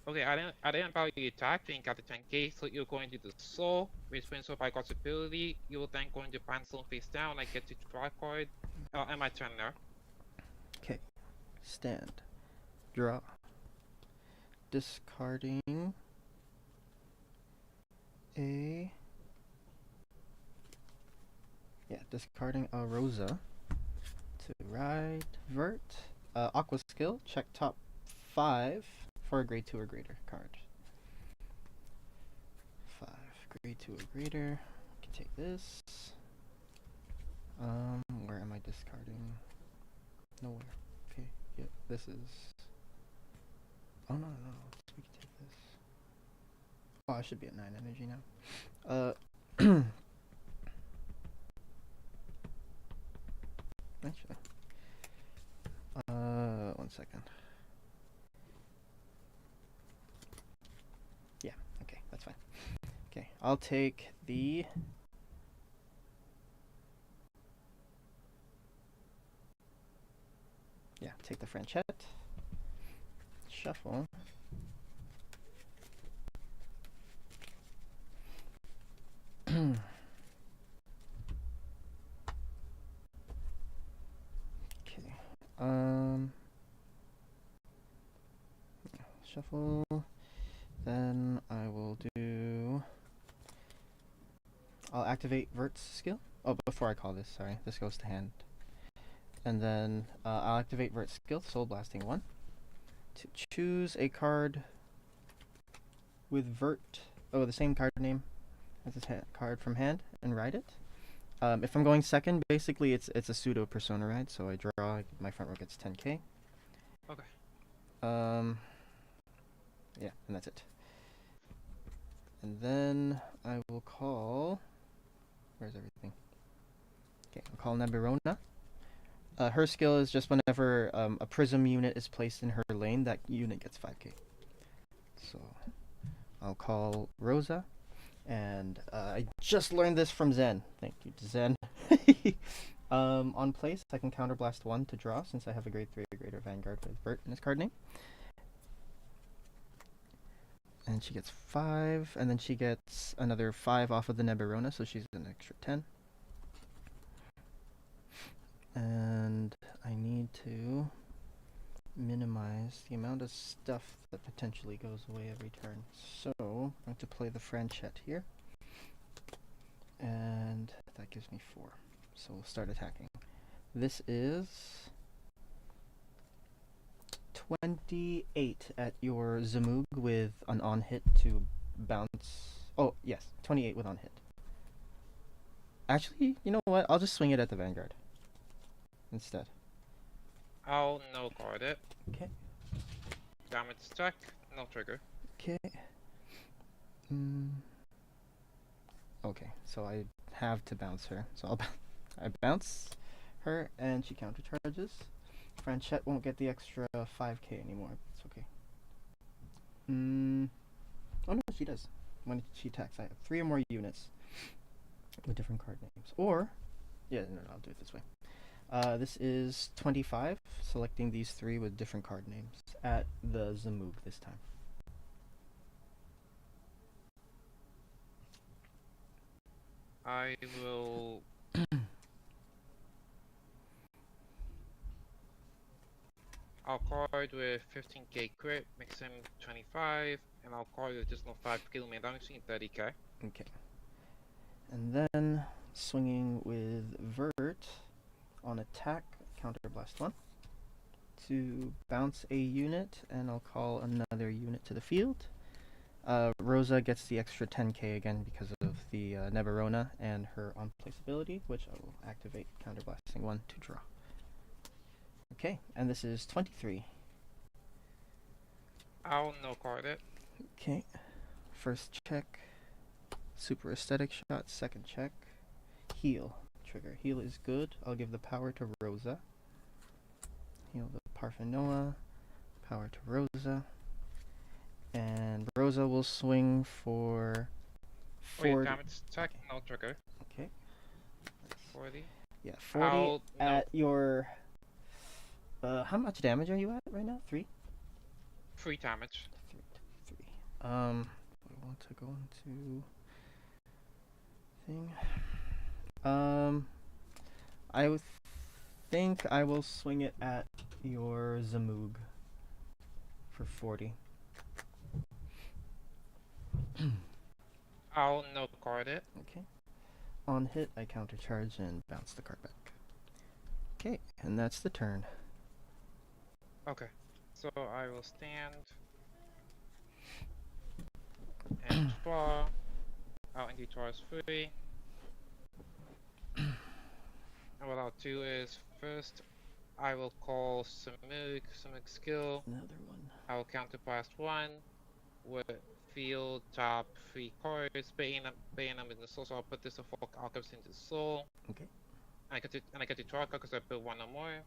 Okay, I didn't value the attack, then got the 10k, so you're going to the soul, which brings up by God's ability. You'll then go into pine zone face down. I get to draw a card. And my turn there. Okay. Stand. Draw. Discarding a... Yeah, discarding a Rosa to ride Vert. Aqua skill, check top 5 for a grade 2 or greater card. 5, grade 2 or greater. I can take this. Where am I discarding? Nowhere. Okay, yeah, this is... Oh, no. We can take this. Oh, I should be at 9 energy now. Actually. 1 second. Yeah, okay, that's fine. Okay, I'll take the... Yeah, take the Franchette. Shuffle. Okay. Shuffle. Then I will do... I'll activate Vert's skill. Oh, before I call this, sorry. This goes to hand. And then I'll activate Vert's skill, Soul Blasting 1. To choose a card with Vert. Oh, the same card name as this card from hand, and ride it. If I'm going second, basically it's a pseudo persona ride, so I draw, my front row gets 10k. Okay. Yeah, and that's it. And then I will call... Where's everything? Okay, I'll call Nebirona. Her skill is just whenever a Prism unit is placed in her lane, that unit gets 5k. So I'll call Rosa. And I just learned this from Zen. Thank you to Zen. On place, I can counterblast 1 to draw since I have a grade 3 or greater Vanguard with Vert in his card name. And she gets 5, and then she gets another 5 off of the Nebirona, so she's an extra 10. And I need to minimize the amount of stuff that potentially goes away every turn. So I'm going to play the Franchette here. And that gives me 4. So we'll start attacking. This is 28 at your Zamug with an on hit to bounce. Oh, yes, 28 with on hit. Actually, you know what? I'll just swing it at the Vanguard instead. I'll no guard it. Okay. Damage stack, no trigger. Okay. Okay, so I have to bounce her. So I bounce her, and she countercharges. Franchette won't get the extra 5k anymore. It's okay. Oh no, she does. When she attacks, I have 3 or more units with different card names. Or, yeah, no, I'll do it this way. This is 25, selecting these 3 with different card names at the Zamug this time. I will... I'll card with 15k crit, makes him 25, and I'll card with additional 5 killing damage, 30k. Okay. And then, swinging with Vert on attack, counterblast 1 to bounce a unit, and I'll call another unit to the field. Rosa gets the extra 10k again because of the Nebirona and her on-place ability, which I will activate counterblasting 1 to draw. Okay, and this is 23. I'll no card it. Okay, first check. Super aesthetic shot. Second check. Heal. Trigger. Heal is good. I'll give the power to Rosa. Heal the Parfenoa. Power to Rosa. And Rosa will swing for 40. Oh, yeah, damage attack, no trigger. Okay. 40. Yeah, 40 I'll at your... how much damage are you at right now? 3? 3 damage. 3. I want to go into... thing. I would think I will swing it at your Zamoog for 40. I'll no card it. Okay. On hit, I countercharge and bounce the card back. Okay, and that's the turn. Okay. So I will stand and draw. I'll end Taurus 3. And what I'll do is first I will call Samug skill. Another one. I will counter blast 1 with field top 3 cards, paying them in the soul, so I'll put this of Folk Alchemist into soul. Okay. And I get to draw because I put 1 or more.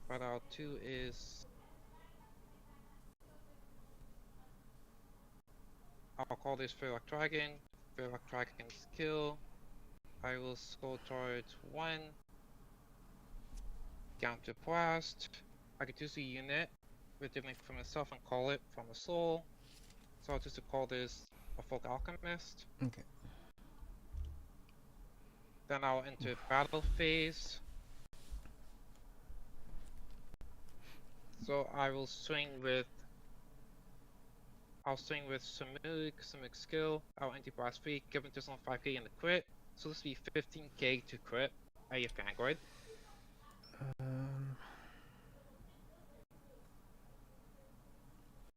What I'll do is I'll call this Ferox Dragon. Ferox Dragon skill. I will scroll towards 1. Counter blast. I could use a unit with different from myself and call it from a soul. So I'll just call this a Folk Alchemist. Okay. Then I'll enter battle phase. So I will swing with Samug skill. I'll anti-blast 3, give him just on 5k in the crit. So this will be 15k to crit. I have Vanguard.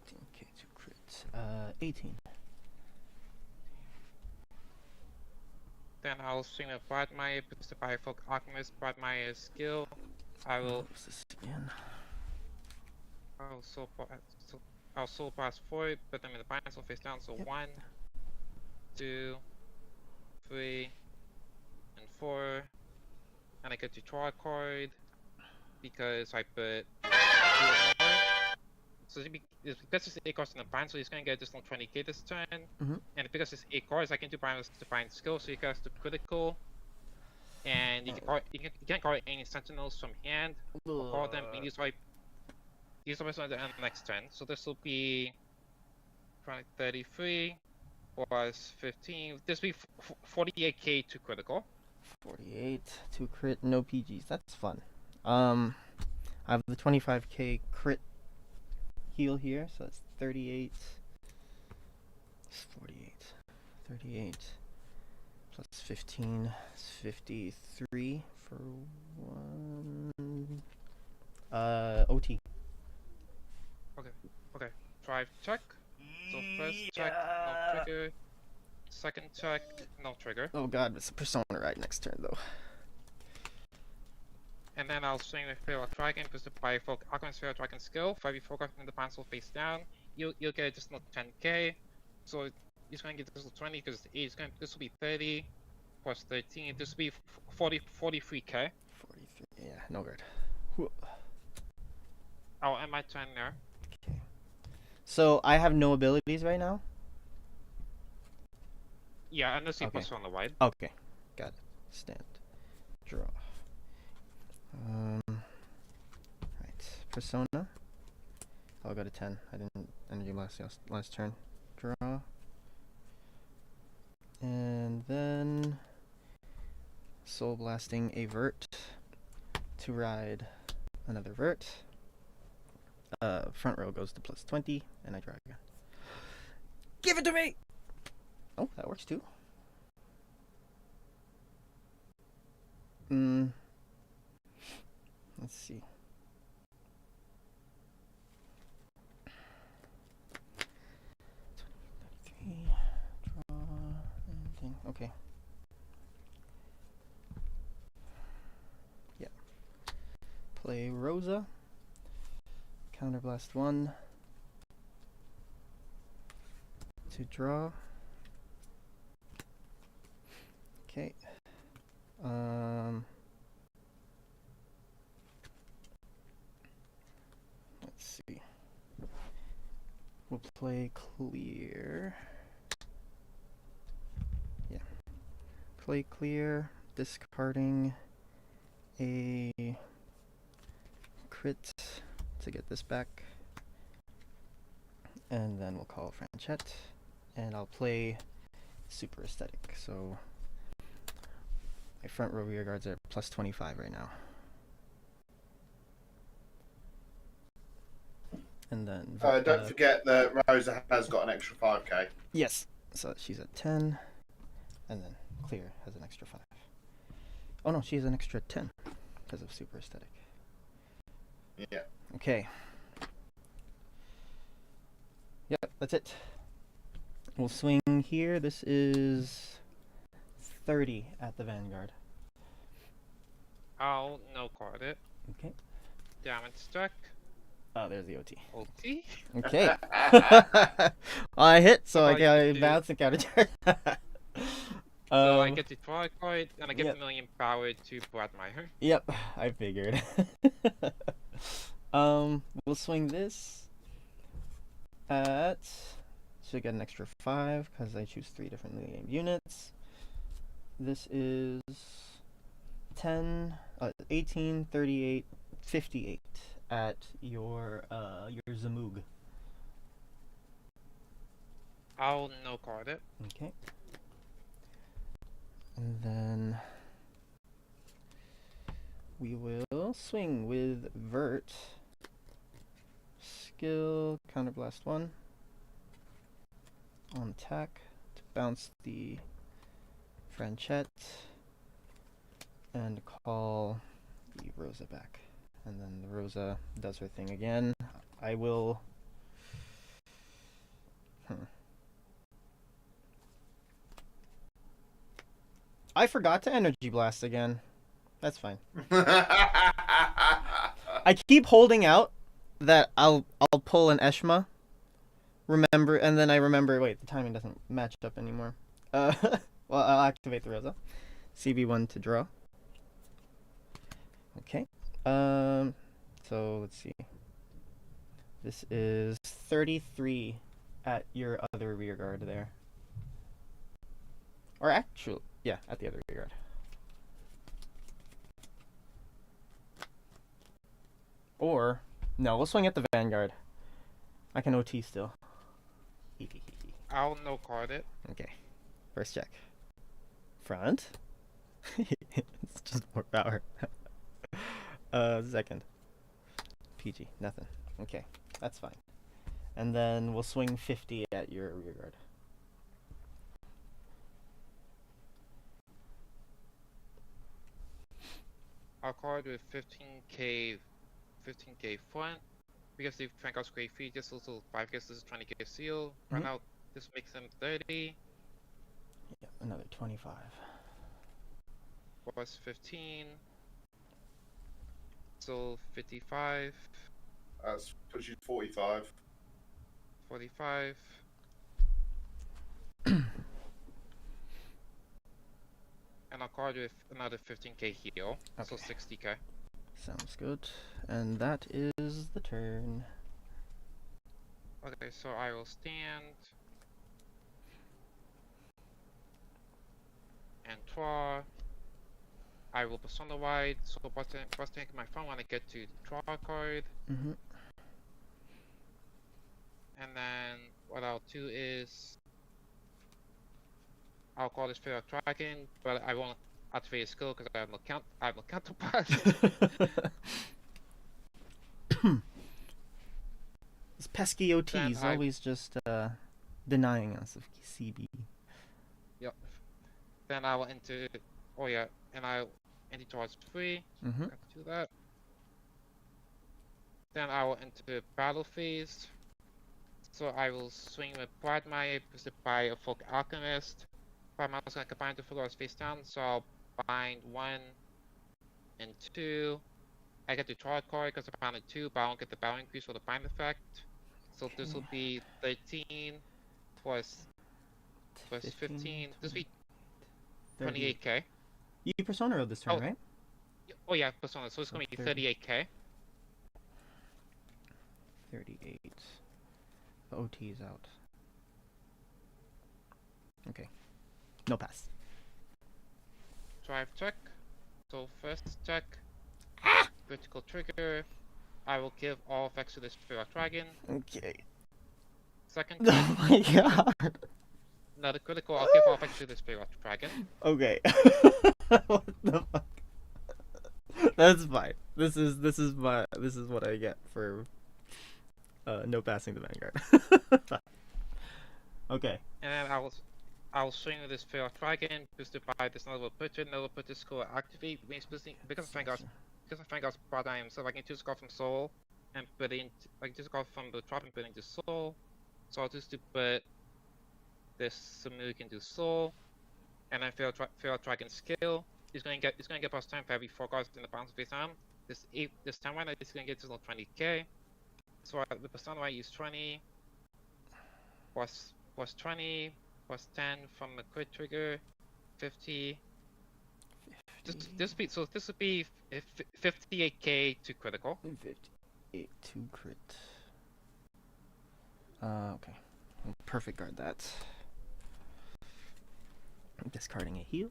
15k to crit. 18. Then I'll swing with Bradmire, puts the Biofolk Alchemist, Bradmire skill. I will What's this again? I'll soul blast 4, put them in the bind, so face down, so Yep. 1, 2, 3, and 4. And I get to draw a card because I put 2 or more. So it's because it's 8 cards in the bind, so he's gonna get additional 20k this turn. And because it's 8 cards, I can do bind divine skill, so he gets the critical. And you can't call any sentinels from hand. Or call them immediately. These are on the next turn, so this will be 33 plus 15. This will be 48k to critical. 48 to crit, no PGs. That's fun. I have the 25k crit heal here, so that's 38. 48. 38 plus 15 is 53 for 1. OT. Okay. Drive check. So first check, no trigger. Second check, no trigger. Oh god, it's a persona right next turn though. And then I'll swing with Ferox Dragon, because the Biofolk Alchemist Ferox Dragon skill. 5 focus in the pencil face down. You'll get additional 10k. So he's gonna get additional 20 because this will be 30 plus 13. This will be 43k. 43. Yeah, no good. I'll end my turn there. Okay. So I have no abilities right now? Yeah, unless you Okay. push on the wide. Okay. Got it. Stand. Draw. Right. Persona. I'll go to 10. I didn't energy last turn. Draw. And then Soul Blasting a Vert to ride another Vert. front row goes to +20, and I draw again. Give it to me! Oh, that works too. Let's see. Draw anything. Okay. Yeah. Play Rosa. Counterblast 1. To draw. Okay. Let's see. We'll play clear. Yeah. Play clear, discarding a crit to get this back. And then we'll call Franchette. And I'll play super aesthetic. So my front row rear guards are +25 right now. And then don't forget that Rosa has got an extra 5k. yes, so she's at 10, and then clear has an extra 5. Oh no, she has an extra 10 because of super aesthetic. Yeah. Okay. Yep, that's it. We'll swing here. This is 30 at the Vanguard. I'll no card it. Okay. Damage struck. Oh, there's the OT. OT. Okay. I hit, so I That's all you can can do. bounce and counter charge. So I get the draw card, and I get yep. the million power to Bradmeyer. Yep, I figured. We'll swing this at. Should get an extra 5 because I choose 3 different named units. This is 10, 18, 38, 58 at your Zamoog. I'll no card it. Okay. And then we will swing with Vert. Skill, counterblast 1. On attack to bounce the Franchette and call the Rosa back. And then the Rosa does her thing again. I will... I forgot to Energy Blast again. That's fine. I keep holding out that I'll pull an Eshma. Remember, and then I remember, wait, the timing doesn't match up anymore. Well, I'll activate the Rosa. CB1 to draw. Okay. So let's see. This is 33 at your other rear guard there. Or actually, yeah, at the other rear guard. Or, no, we'll swing at the Vanguard. I can OT still. I'll no card it. Okay. First check. Front. It's just more power. Second. PG. Nothing. Okay. That's fine. And then we'll swing 50 at your rear guard. I'll card with 15k front. Because the Frank out great feet, just also 5 guesses trying to get a seal. Run out, this makes them 30. Yep, another 25. Plus 15. So 55. That's puts you 45. 45. And I'll card with another 15k heal. So Okay. 60k. Sounds good. And that is the turn. Okay, so I will stand. And draw. I will persona wide, so plus take my phone when I get to draw card. Mm-hmm. And then what I'll do is I'll call this Fear of Dragon, but I won't activate a skill because I have no counterpart. pesky Then OTs always just denying us of CB. Yep. Then I will enter. Oh yeah, and I enter towards 3. Mm-hmm. Got to do that. Then I will enter battle phase. So I will swing with Bloodmire, boosted by a Folk Alchemist. Bloodmire is going to combine the floors face down, so I'll bind 1 and 2. I get the draw a card because I bounded 2, but I don't get the battle increase for the bind effect. So this will be 13 plus 15. This will be 28k. You Persona Road this turn, right? Oh yeah, Persona. So it's going to be 38k. 38. The OT is out. Okay. No pass. Drive check. So first check. Critical trigger. I will give all effects to the Spirit Dragon. Okay. Second check. Oh my god. Another critical. I'll give all effects to the Spirit Dragon. Okay. What the fuck? That's fine. This is what I get for no passing the Vanguard. Okay. And then I will swing with this Spirit Dragon, boosted by this Noble Butcher. Noble Butcher skill activate, means boosting because of Vanguard's paradigm, so I can choose a card from Soul and put in, I can choose a card from the drop and put into Soul. So I'll just put this Samu into Soul, and then Feral Dragon skill. It's gonna get +10 for every 4 cards in the bounce face arm. This time right now it's gonna get to 20k. So the Persona I use 20 plus 20 plus 10 from the crit trigger, 50. This would be 58k to critical. 58 to crit. Okay. I'll perfect guard that. I'm discarding a heal.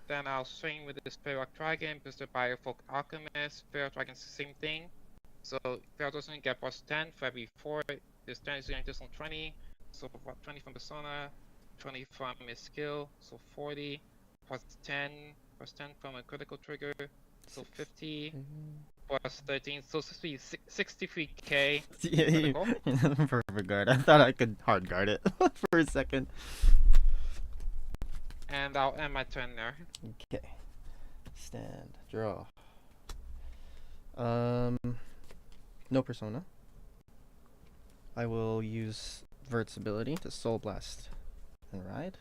Then I'll swing with the Spirit Dragon, boosted by a Folk Alchemist. Spirit Dragon's the same thing. So Spirit doesn't get +10 for every 4. This turn is going to 20. So 20 from Persona, 20 from his skill, so 40 +10 from a critical trigger, so 50 +13, so this will be 63k. Yeah, perfect guard. I thought I could hard guard it for a second. And I'll end my turn there. Okay. Stand. Draw. No Persona. I will use Vert's ability to Soul Blast and ride.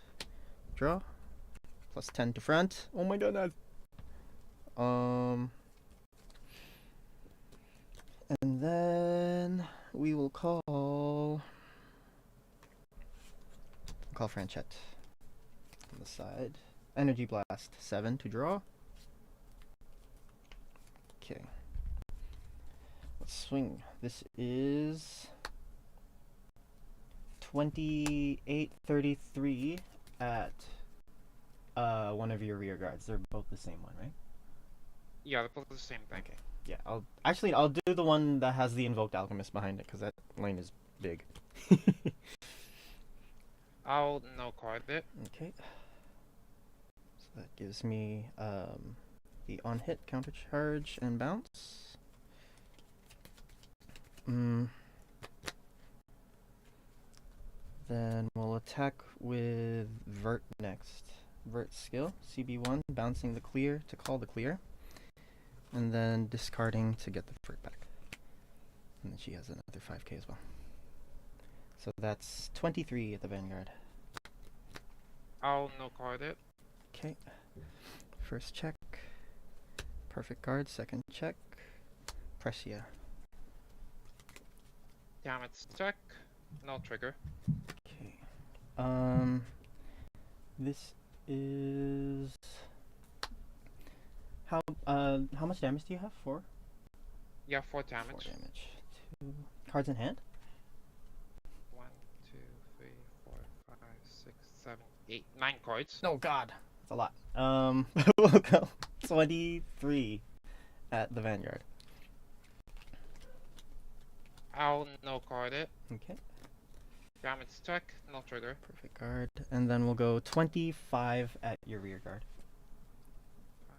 Draw. +10 to front. Oh my god. And then we will call Franchette on the side. Energy Blast 7 to draw. Okay. Let's swing. This is 28-33 at one of your rear guards. They're both the same one, right? Yeah, they're both the same thing. Okay. Yeah, I'll do the one that has the Invoked Alchemist behind it because that lane is big. I'll no card it. Okay. So that gives me the on hit, counter charge, and bounce. Then we'll attack with Vert next. Vert skill, CB1, bouncing the clear to call the clear. And then discarding to get the Vert back. And then she has another 5k as well. So that's 23 at the Vanguard. I'll no card it. Okay. First check. Perfect guard. Second check. Pressia. Damage check. No trigger. Okay. This is how much damage do you have? 4? Yeah, 4 damage. 4 damage. 2 cards in hand? 1, 2, 3, 4, 5, 6, 7, 8, 9 cards. Oh god. That's a lot. We'll go 23 at the Vanguard. I'll no card it. Okay. Damage check, no trigger. Perfect guard. And then we'll go 25 at your rear guard. 5.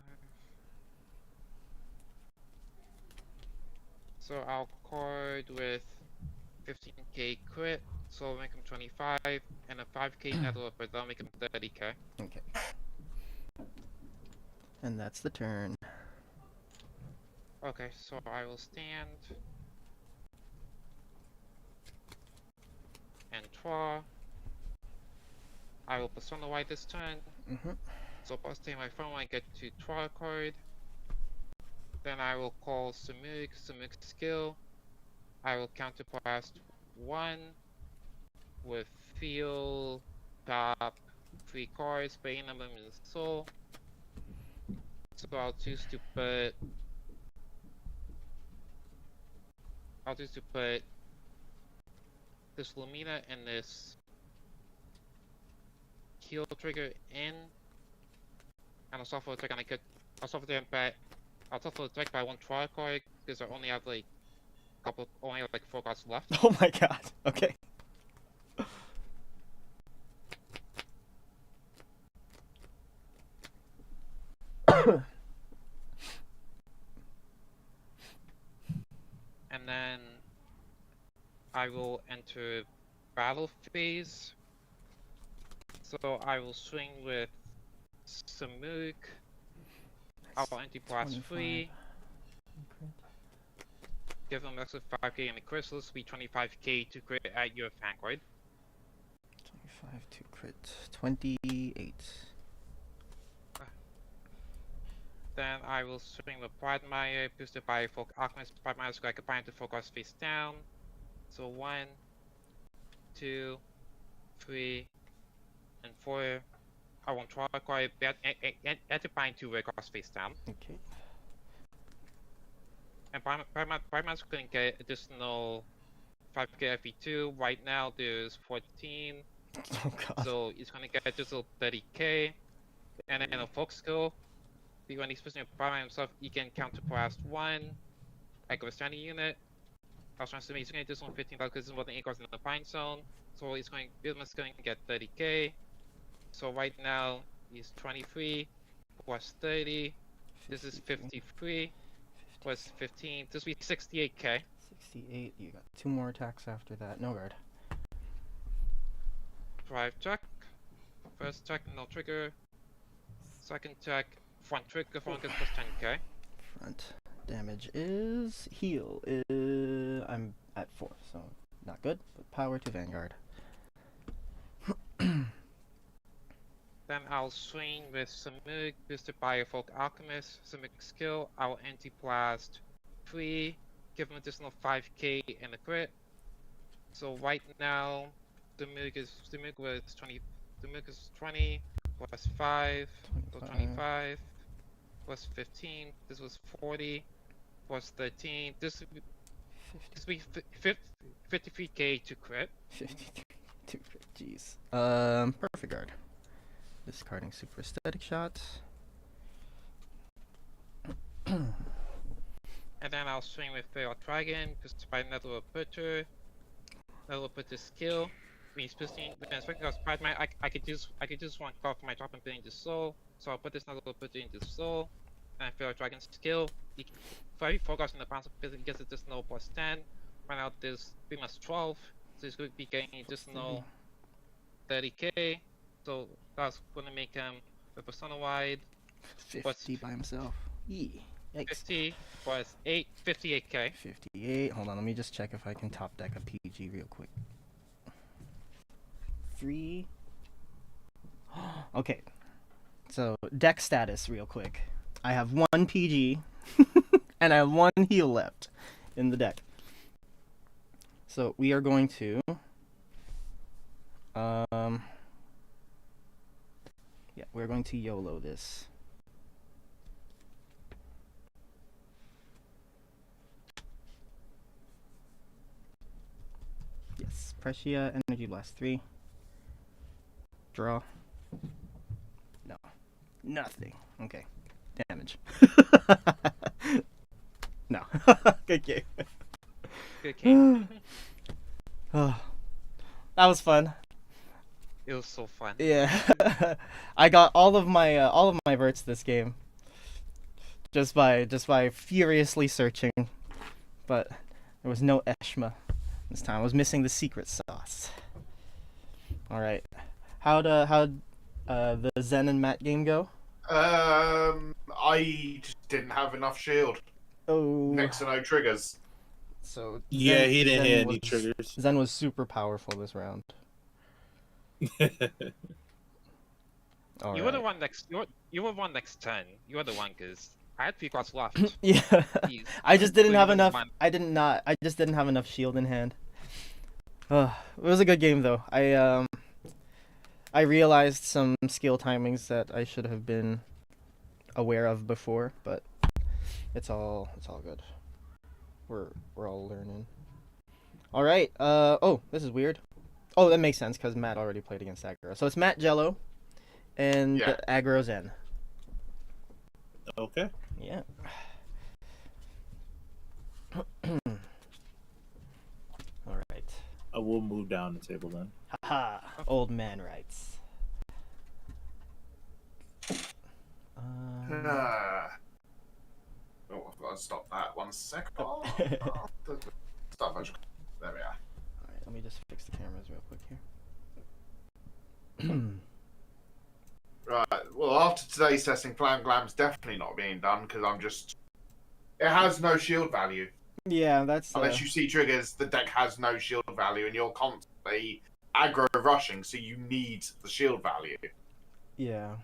So I'll card with 15k crit, so I'll make him 25, and a 5k nether upper, that'll make him 30k. Okay. And that's the turn. Okay, so I will stand and draw. I will persona white this turn. So I'll stay my phone when I get to draw a card. Then I will call Samuk skill. I will counterblast 1 with feel, top 3 cards, but any number in soul. So I'll choose to put this Lumina and this heal trigger in, and I'll suffer attack, and I'll suffer the impact. I'll suffer attack by 1 draw card because I only have like 4 cards left. Oh my god. Okay. And then I will enter battle phase. So I will swing with Samuk. I will anti-blast 3. Give him extra 5k and the crystals will be 25k to crit at your Vanguard. 25 to crit. 28. Then I will swing with Bradmeyer, boosted by Folk Alchemist. Bradmeyer so I can bind to focus face down. So 1, 2, 3, and 4. I won't try quite and to bind 2 across face down. Okay. And Bradmeyer's going to get additional 5k FE2. Right now there's 14. Oh god. So he's going to get additional 30k. And then a folk skill. When he's pushing Bradmeyer himself, he can counterblast 1. I go a standing unit. I was trying to make he's going to do some 15 because this is more than 8 cards in the bind zone. So he's going to get 30k. So right now he's 23 plus 30. This is 53 plus 15. This will be 68k. 68. You got 2 more attacks after that. No guard. Drive check. First check, no trigger. Second check, front trigger, front gets plus 10k. Front damage is heal. I'm at 4, so not good. But power to Vanguard. Then I'll swing with Samuk, boosted by a Folk Alchemist. Samuk skill, I'll anti-blast 3, give him additional 5k and a crit. So right now, Samuk is 20 plus 5, so 25 plus 15. This was 40 plus 13. This would be 53k to crit. 53 to crit. Jeez. Perfect guard. Discarding super aesthetic shot. And then I'll swing with Feral Dragon, just by another Butcher. Another Butcher skill. When he's pushing with an expecting of Spider-Man, I could just 1 card from my drop and put it into soul. So I'll put this another Butcher into soul. And Feral Dragon skill. For every 4 cards in the bounce, he gets additional plus 10. Right now there's 3 plus 12. So he's going to be getting additional 30k. So that's going to make him the persona wide 50 by himself. Yee. Yikes. 50 plus 8, 58k. 58. Hold on, let me just check if I can top deck a PG real quick. 3. Okay. So deck status real quick. I have 1 PG and I have 1 heal left in the deck. So we are going to yeah, we're going to YOLO this. Yes, Pressure, Energy Blast 3. Draw. No. Nothing. Okay. Damage. No. Good game. Good game. Oh, that was fun. It was so fun. Yeah. I got all of my verts this game. Just by furiously searching but there was no Eshma this time. I was missing the secret sauce. All right, how'd the Zen and Matt game go? I just didn't have enough shield. Oh, Next to no triggers. so Yeah, he didn't hit any was, triggers. Zen was super powerful this round. All You were the right. one next. You were one next turn. You were the one because I had 3 cards left. Yeah, Jeez. I just didn't So you have were the enough. one- I just didn't have enough shield in hand. It was a good game though. I realized some skill timings that I should have been aware of before, but it's all good. We're all learning. All right. Oh, this is weird. Oh, that makes sense because Matt already played against Aggro. So it's Matt Jello and Yeah. Aggro Zen. Okay. Yeah. All right. I will move down the table then. Haha. Old man rights. Oh, I've got to stop that 1 second. Oh. Stop. There we are. Alright, let me just fix the cameras real quick here. Right. Well, after today's testing, Flam Glam's definitely not being done because it has no shield value. Yeah, that's Unless you see triggers, the deck has no shield value, and you're constantly aggro rushing, so you need the shield value. yeah.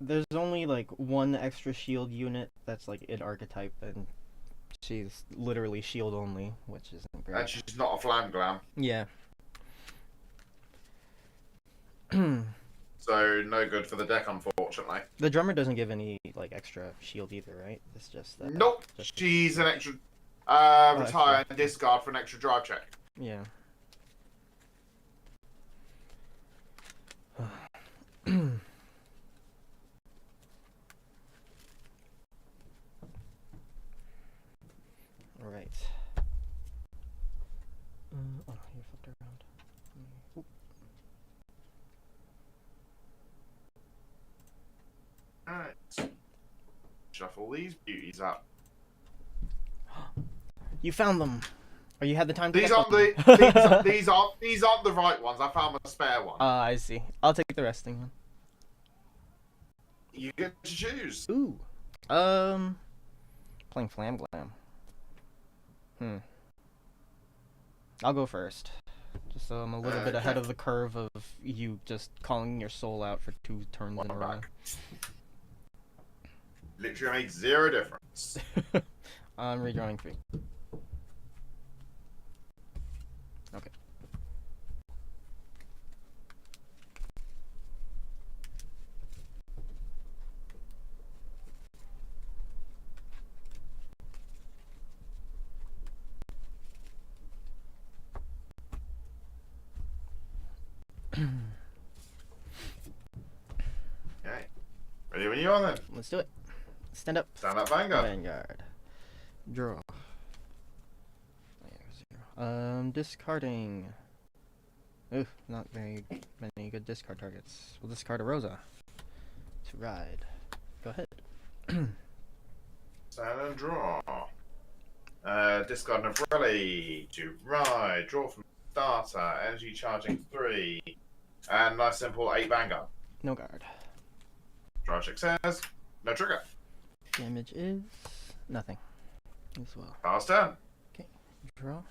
There's only like one extra shield unit that's like in archetype, and she's literally shield only, which isn't great. And she's not a Flam Glam, Yeah. so no good for the deck, unfortunately. The drummer doesn't give any like extra shield either, right? It's just that. Nope. just- She's an extra. extra. Retire and discard for an extra drive check. Yeah. All right. Oh no, you flipped around. Oop. Alright. Shuffle these beauties up. You found them. Or you had the time to These look aren't up the them. these aren't the right ones. I found a spare one. I see. I'll take the resting one. You get to choose. Ooh. Playing Flam Glam. I'll go first. Just so I'm a little bit ahead Okay. of the curve of you just calling your soul out for 2 turns in a row. Back. Literally makes 0 difference. I'm redrawing 3. Okay. Okay. Ready when you are then. Let's do it. Stand up. Stand up, Vanguard. Vanguard. Draw. Discarding. Ooh, not very many good discard targets. We'll discard a Rosa to ride. Go ahead. Stand and draw. Discard Nevrelli to ride. Draw from starter. Energy charging 3. And nice simple 8 Vanguard. No guard. Drive check says no trigger. Damage is nothing as well. Pass turn. Draw.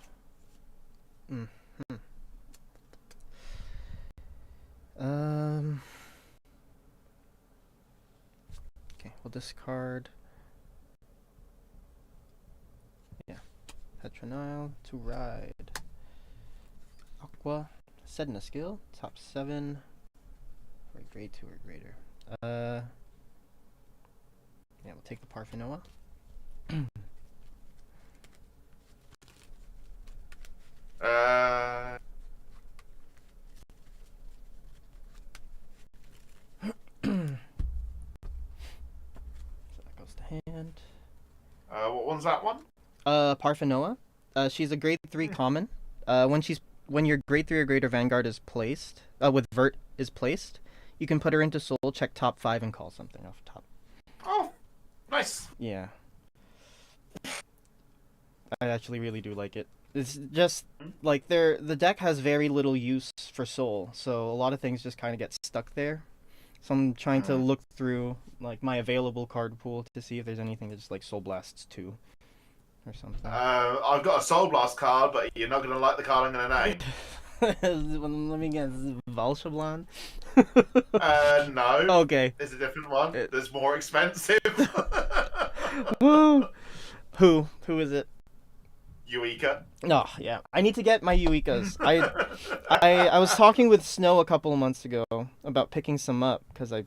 Okay, we'll discard. Yeah. Petronile to ride. Aqua. Setting a skill. Top 7. For a grade 2 or greater. Yeah, we'll take the Parfinoa. So that goes to hand. What one's that one? Parfinoa. She's a grade 3 common. When your grade 3 or greater Vanguard is placed, with Vert is placed, you can put her into soul, check top 5, and call something off top. Oh, nice. Yeah. I actually really do like it. It's just like the deck has very little use for soul, so a lot of things just kind of get stuck there. So I'm trying to look through like my available card pool to see if there's anything that's like Soul Blasts 2 or something. I've got a Soul Blast card, but you're not going to like the card I'm going to name. Let me guess, Valshablan? No. Okay. It's a different one. That's more expensive. Woo! Who is it? Eureka. Oh, yeah. I need to get my Euikas. I was talking with Snow a couple of months ago about picking some up because I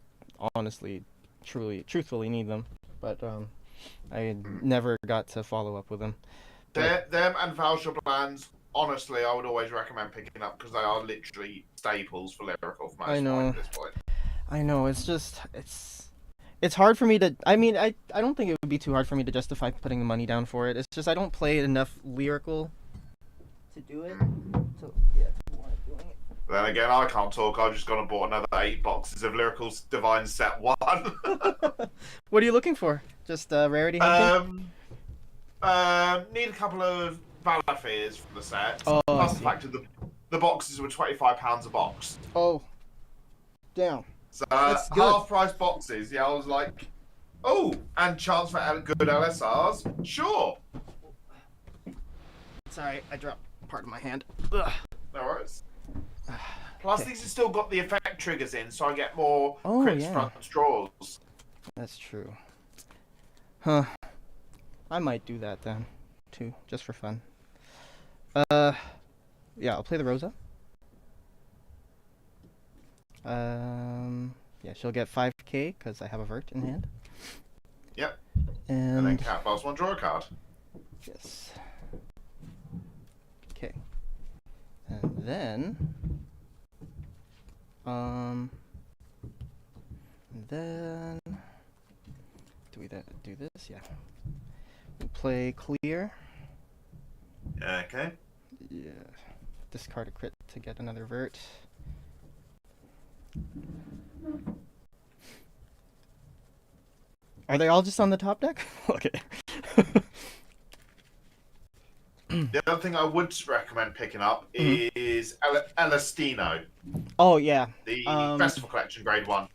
honestly, truthfully need them, but I never got to follow up with them. Them and Valshablans, honestly, I would always recommend picking up because they are literally staples for lyrical for most I know. at this point. I know. It's just it's hard for me to. I mean, I don't think it would be too hard for me to justify putting the money down for it. It's just I don't play enough lyrical to do it. So yeah, people aren't doing it. Then again, I can't talk. I've just gone and bought another 8 boxes of Lyrical Divine Set 1. What are you looking for? Just rarity hunting? Need a couple of Valafears from the set. Oh, Plus the fact that the boxes were £25 a box. Oh, damn. So That's good. half-price boxes. Yeah, I was like, oh, and chance for good LSRs? Sure. Sorry, I dropped part of my hand. Ugh. No worries. Plus, these have still got the effect triggers in, so I get more Oh, crits yeah. front draws. That's true. Huh. I might do that then, too, just for fun. Yeah, I'll play the Rosa. Yeah, she'll get 5k because I have a Vert in hand. Yep. And then Cat Boss 1 draw a card. yes. Okay. And then do we do this? Yeah. We'll play clear. Okay. Yeah. Discard a crit to get another Vert. Are they all just on the top deck? Okay. The other thing I would recommend picking up is Elastino, Oh yeah. the Festival Collection Grade 1.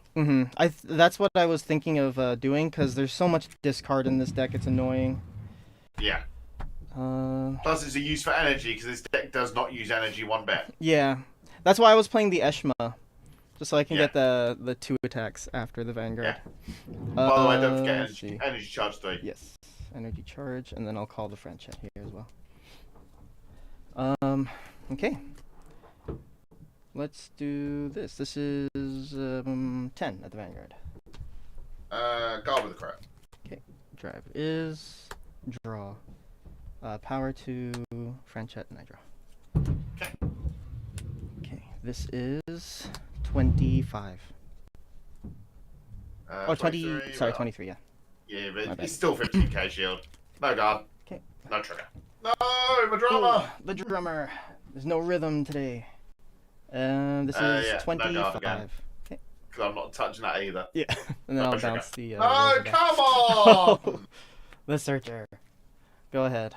That's what I was thinking of doing because there's so much discard in this deck. It's annoying. Yeah. Plus, it's a use for energy because this deck does not use energy one bit. Yeah, that's why I was playing the Eshma, just so I can get the 2 attacks after the Vanguard. Yeah. By the way, don't forget let's energy charge 3. Yes, energy charge, and then I'll call the Franchette here as well. Okay. Let's do this. This is 10 at the Vanguard. Guard with a crit. Okay. Drive is draw. Power to Franchette and I draw. Okay. Okay. This is 25. Oh, 20. Sorry, 23. Yeah. Yeah, but it's still 15k shield. No guard. Okay. No trigger. No, my drama. Oh, the drummer. There's no rhythm today. This is Yeah, no 25. guard again. Okay. Because I'm not touching that either. Yeah. And then No I'll trigger. bounce the. No, Rosa come back. on! The Searcher. Go ahead.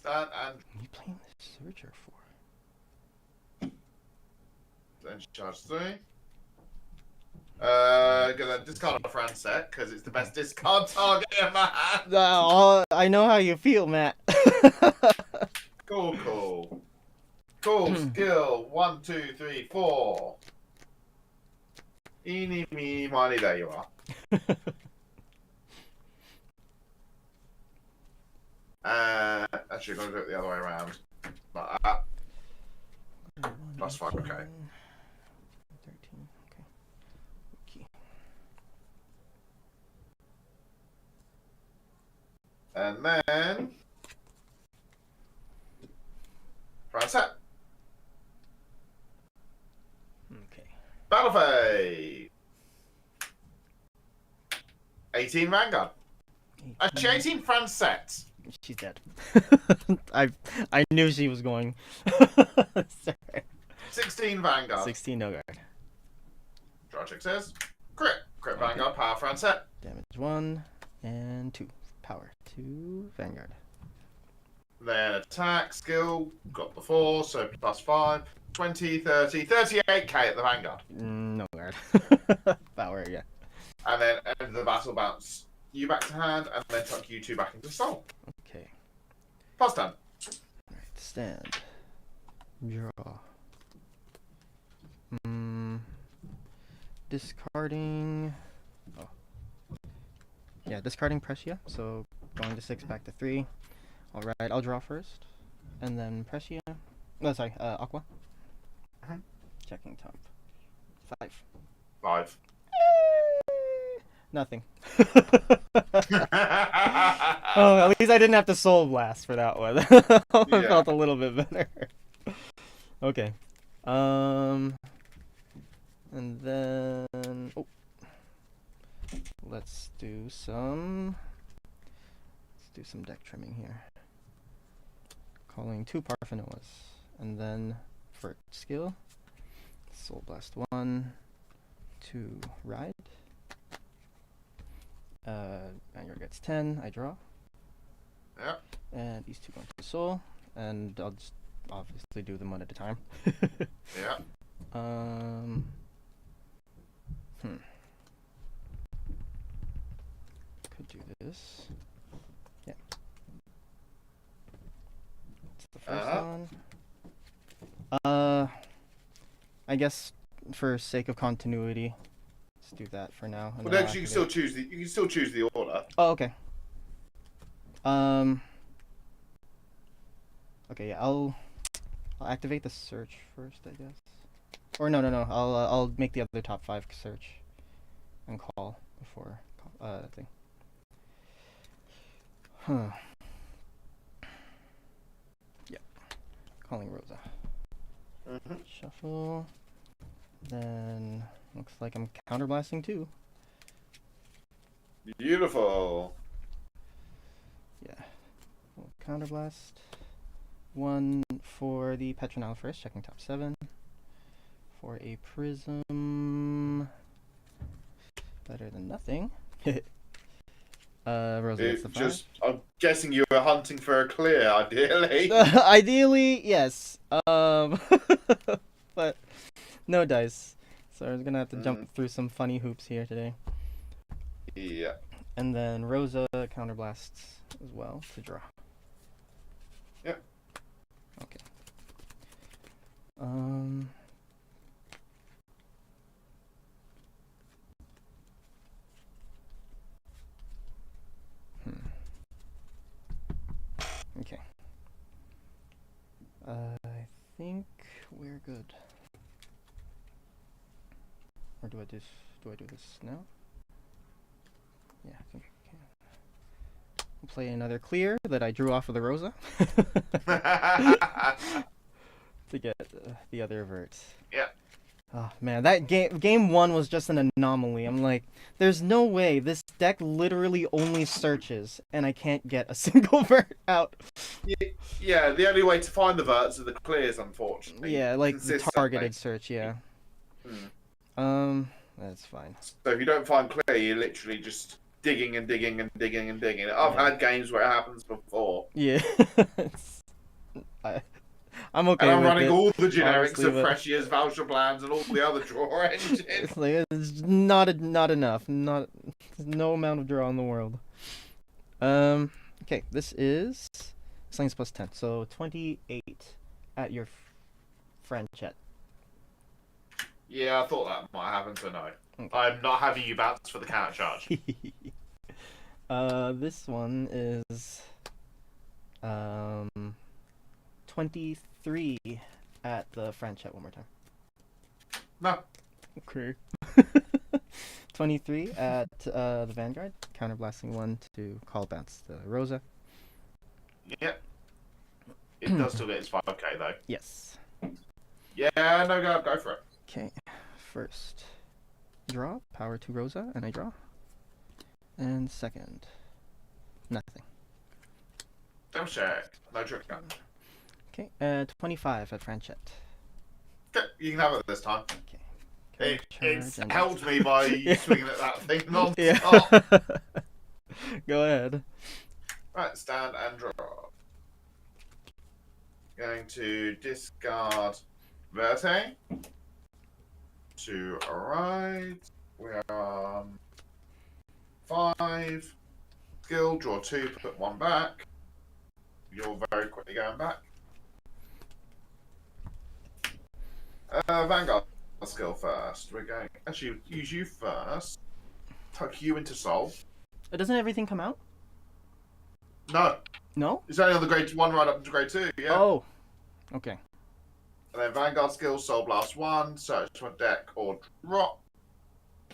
And What are you playing the Searcher for? then charge 3. Gonna discard a friend set because it's the best discard target in my hand. I know how you feel, Matt. Cool. Skill 1, 2, 3, 4. Eeny, meeny, miny, there you are. Actually, I'm going to do it the other way around. Like that. Plus 5, okay. 13, okay. And then... Front set. Okay. Battle phase. 18 Vanguard. Actually, 18 France sets. She's dead. I knew she was going. Sorry. 16 Vanguard. 16 no guard. Draw check says. Crit. Vanguard, power France set. Damage 1 and 2. Power 2. to Vanguard. Then attack skill, got before, so +5, 20, 30, 38k at the Vanguard. No guard. Power, yeah. And then end of the battle, bounce you back to hand, and then tuck you two back into soul. Okay. Pass turn. Alright, stand. Draw. Discarding. Oh. Yeah, discarding Prescia. So going to 6 back to 3. Alright, I'll draw first. And then Prescia. No, sorry, Aqua. Checking top. 5. 5. Nothing. Oh, at least I didn't have to Soul Blast for that one. I felt a little bit better. Okay. And then let's do some deck trimming here. Calling 2 Parfanoas, and then Vert skill. Soul Blast 1 to ride. Vanguard gets 10. I draw. Yep. And these 2 go into Soul, and I'll just obviously do them one at a time. Yeah. Could do this. Yeah. It's the first one. I guess for sake of continuity, let's do that for now. Well, no, 'cause you can still choose the order. Oh, okay. Okay, yeah, I'll activate the search first, I guess. Or no. I'll make the other top 5 search and call before thing. Huh. Yeah. Calling Rosa. Shuffle. Then looks like I'm counterblasting 2. Beautiful. Yeah. We'll counterblast. 1 for the Petronale first, checking top 7. For a Prism. Better than nothing. Rosa gets the 5. I'm guessing you were hunting for a clear, ideally. Ideally, yes. But no dice. So I'm gonna have to jump through some funny hoops here today. Yeah. And then Rosa counterblasts as well to draw. Yep. Okay. Okay. I think we're good. Or do I do this now? Yeah, I think I can. I'll play another clear that I drew off of the Rosa to get the other Vert. Yeah. Oh man, that game 1 was just an anomaly. I'm like, there's no way this deck literally only searches and I can't get a single Vert out. Yeah, the only way to find the Verts are the clears, unfortunately. Yeah, like the targeted search, yeah. That's fine. So if you don't find clear, you're literally just digging and digging and digging and digging. I've had games where it happens before. Yeah. I'm okay and I'm with running it, all the generics honestly, of but Prescia's, Voucher Plans, and all the other draw engines. it's like, it's not enough. No amount of draw in the world. Okay, this is Slings plus 10, so 28 at your friend chat. Yeah, I thought that might happen, so no. Okay. I'm not having you bounce for the counter charge. This one is 23 at the friend chat one more time. No. Okay. 23 at the Vanguard, counterblasting 1 to call bounce the Rosa. Yep. It does still get its 5k though. Yes. Yeah, no, go for it. Okay, first draw, power to Rosa, and I draw. And second, nothing. Don't check. No trick gun. Okay, 25 at Franchet. Okay, you can have it this time. Okay. It's helped me by swinging at that thing non-stop. Yeah. Go ahead. Right, stand and draw. Going to discard Vert to ride. We are on 5. Skill, draw 2, put 1 back. You're very quickly going back. Vanguard skill first. We're going actually use you first. Tuck you into soul. Doesn't everything come out? No, No? it's only on the grade 1 right up to grade 2. Yeah. Oh. Okay. And then Vanguard skill, Soul Blast 1, search for deck or drop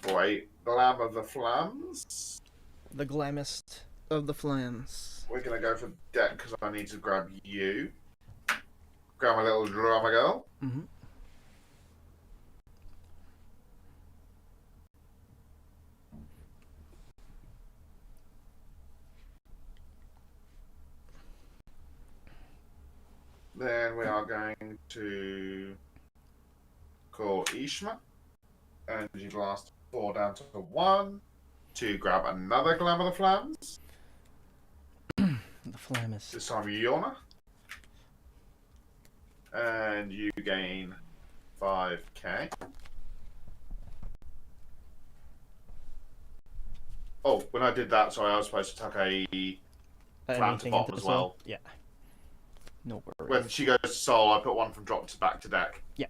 for a Glam of the Flams. The glamist of the flans. We're going to go for deck because I need to grab you. Grab my little drama girl. Mm-hmm. Then we are going to call Ishma. Energy Blast 4 down to 1 to grab another Glam of the Flams. The flamis. This time Yona. And you gain 5k. Oh, when I did that, sorry, I was supposed to tuck a Flam to bottom as soul? well. Yeah. No worries. When she goes to soul, I put one from drop to back to deck. Yeah.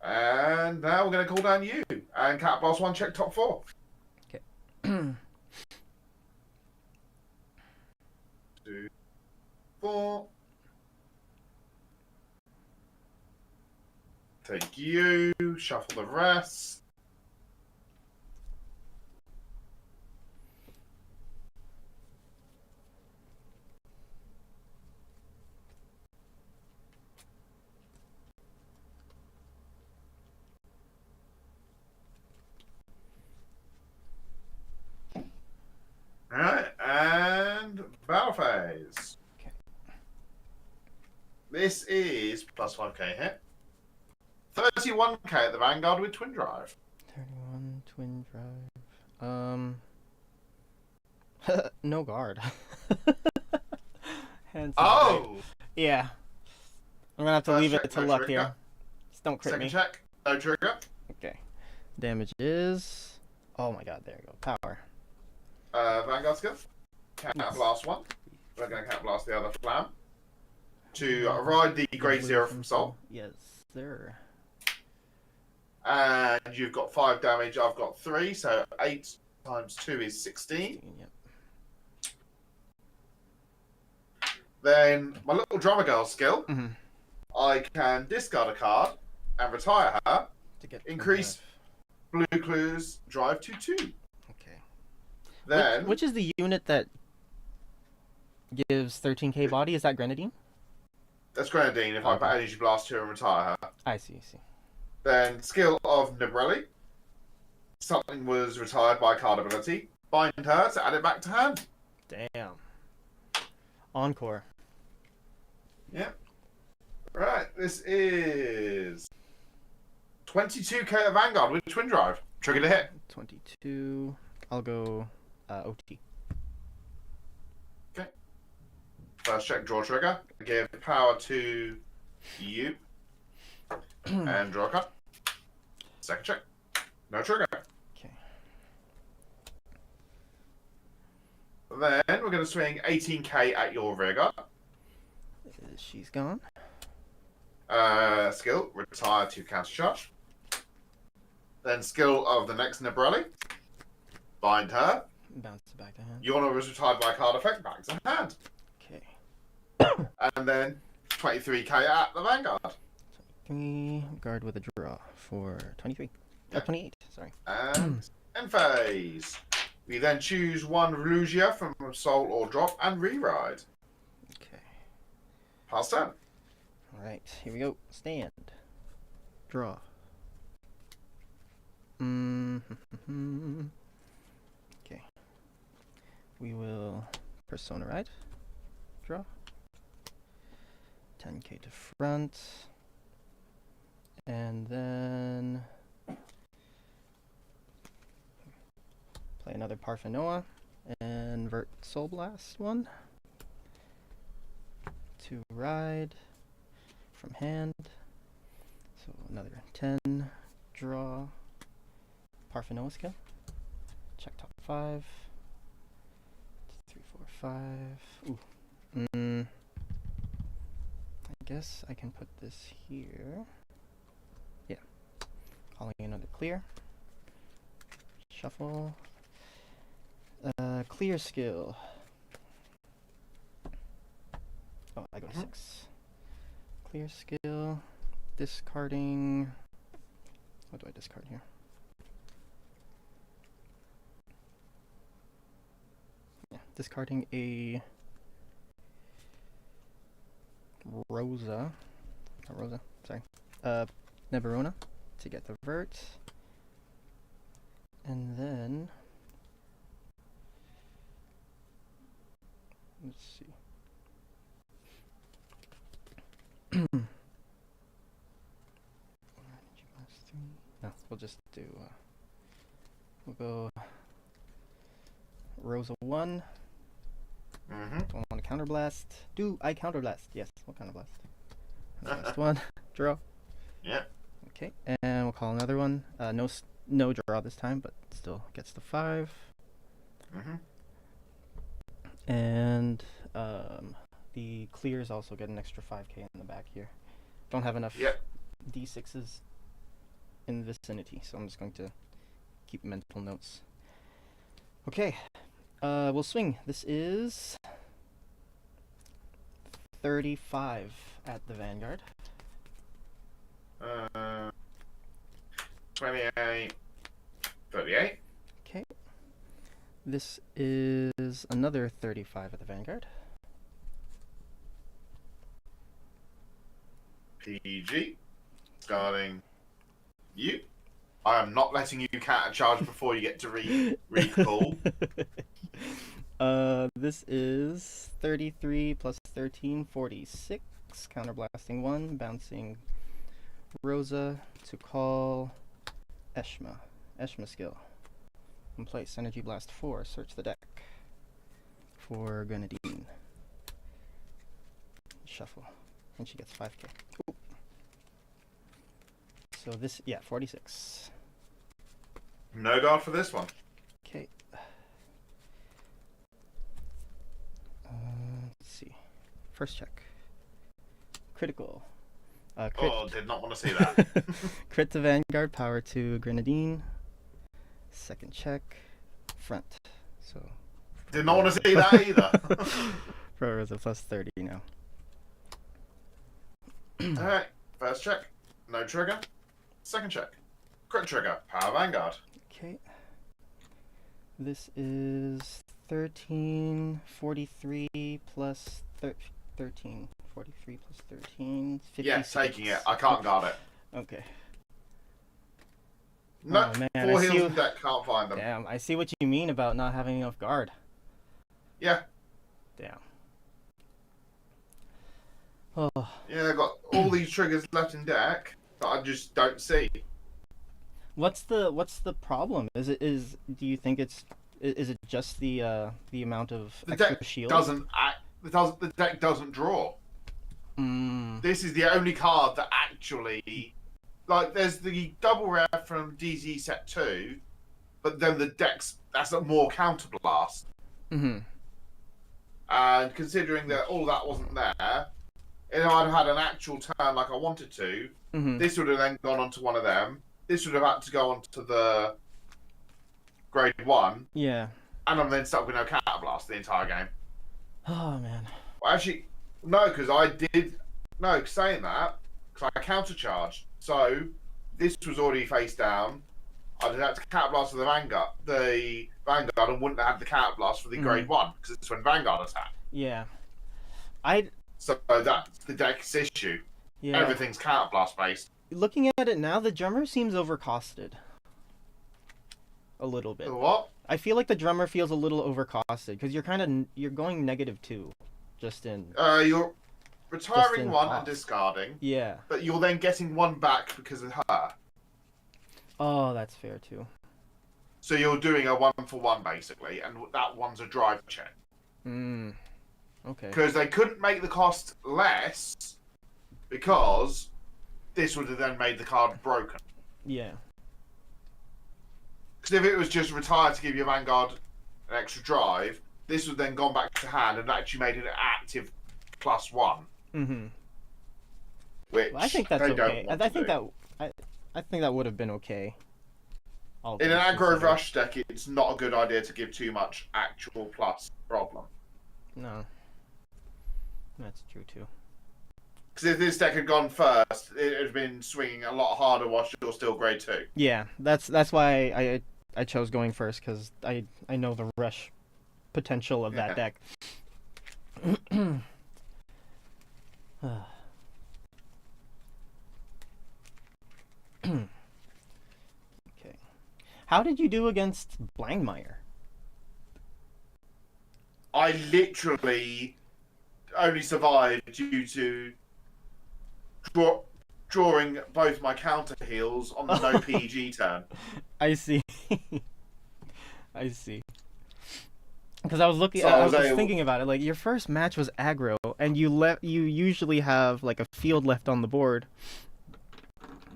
And now we're going to call down you. And Cat Blast 1, check top 4. Okay. 2, 4. Take you, shuffle the rest. Alright, and battle phase. Okay. This is plus 5k hit. 31k at the Vanguard with Twin Drive. 31 twin drive. No guard. Hands Oh! Yeah. I'm gonna have to First leave check, it to no luck trigger. here. Just don't crit Second me. check, no trigger. Okay. Damage is. Oh my god, there you go. Power. Vanguard skill. Cat Yes. Blast 1. We're going to Cat Blast the other Flam. To ride the grade 0 from Soul. Yes, sir. And you've got 5 damage, I've got 3, so 8 times 2 is 16. Yep. Then my little drummer girl skill, Mhm. I can discard a card and retire her. To get Increase Blue Clues drive to 2. Okay. Then Which is the unit that gives 13k body? Is that Grenadine? that's Grenadine if I put Energy Blast 2 and retire her. I see. Then skill of Nibrelli. Something was retired by card ability. Bind her to add it back to hand. Damn. Encore. Yep. Right, this is 22k at Vanguard with Twin Drive. Trigger to hit. 22. I'll go OT. Okay. First check, draw trigger. Give power to you. And draw a card. Second check. No trigger. Okay. Then we're going to swing 18k at your rearguard. She's gone. Skill, retire to counter charge. Then skill of the next Nibrelli. Bind her. Bounce it back to hand. Yona was retired by card effect, back to hand. Okay. And then 23k at the Vanguard. 3. Guard with a draw for 23. Yeah. 28. Sorry. And end phase. We then choose one Relugia from Soul or Drop and re-ride. Okay. Pass turn. Alright, here we go. Stand. Draw. Okay. We will Persona Ride. Draw. 10k to front. And then play another Parfanoa and Vert Soul Blast one. To ride from hand. So another 10, draw, Parfanoa skill. Check top 5. 3, 4, 5. Ooh. I guess I can put this here. Yeah. Calling another clear. Shuffle. Clear skill. Oh, I go to 6. Clear skill. Discarding. What do I discard here? Yeah, discarding a Rosa. Not Rosa, sorry. Neverona to get the Vert. And then let's see. No, we'll just do we'll go Rosa 1. Don't want to counterblast. Do I counterblast? Yes, we'll counterblast. Counterblast 1. Draw. Yeah. Okay, and we'll call another one. No draw this time, but still gets the 5. And the clears also get an extra 5k in the back here. Don't have enough d6s in the vicinity, so I'm just going to keep mental notes. Okay, we'll swing. This is 35 at the Vanguard. 28, 38. Okay. This is another 35 at the Vanguard. PG. Starting you. I am not letting you counter charge before you get to recall. This is 33 plus 13, 46. Counterblasting 1, bouncing Rosa to call Eshma. Eshma skill. In place, Energy Blast 4, search the deck for Grenadine. Shuffle. And she gets 5k. Ooh. So this, yeah, 46. No guard for this one. Okay. Let's see. First check. Critical. Crit. Oh, did not want to see that. Crit to Vanguard, power to Grenadine. Second check. Front. So. Did not want to see that either. Pro Rosa plus 30 now. Alright, first check. No trigger. Second check. Crit trigger. Power Vanguard. Okay. This is 13, 43 plus 13. 43 plus 13, 56. Yeah, taking it. I can't guard it. Okay. No, Oh, man, 4 I see heals you- in deck, can't find them. Damn, I see what you mean about not having enough guard. Yeah. Damn. Oh. Yeah, I've got all these triggers left in deck that I just don't see. What's the problem? Do you think is it just the amount of The extra deck shield? the deck doesn't draw. This is the only card that actually, like, there's the double rare from DZ set 2, but then the deck's, that's a more counterblast. Mm-hmm. And considering that all that wasn't there, if I'd have had an actual turn like I wanted to, Mm-hmm. this would have then gone onto one of them. This would have had to go onto the grade 1, Yeah. and I'm then stuck with no counterblast the entire game. Oh man. Well, actually, no, because I did. No, saying that, because I countercharged. So, this was already face down. I'd have had to counterblast for the Vanguard, and wouldn't have had the counterblast for the grade 1, because it's when Vanguard attacked. Yeah. So, that's the deck's issue. Yeah. Everything's counterblast based. Looking at it now, the drummer seems overcosted. A little bit. The what? I feel like the drummer feels a little overcosted because you're going -2, just in. retiring in one cost. and discarding, Yeah. but you're then getting one back because of her. Oh, that's fair too. So you're doing a 1-for-1 basically, and that one's a drive check. Mm. Okay. Because they couldn't make the cost less, because this would have then made the card broken. Yeah. Because if it was just retired to give your Vanguard an extra drive, this would then gone back to hand and actually made it an active +1. Mm-hmm. Which Well, I think that's they okay. don't want I to think do. I think that would have been okay. All In an things aggro considered. rush deck, it's not a good idea to give too much actual plus problem. No. That's true too. Because if this deck had gone first, it would have been swinging a lot harder whilst you're still grade 2. Yeah, that's why I chose going first, because I know the rush potential of that deck. Okay. How did you do against Blangmeyer? I literally only survived due to drawing both my counter heals on the no PG turn. I see. I see. Because I was looking, So I I was was able- thinking about it. Like, your first match was aggro, and you usually have like a field left on the board.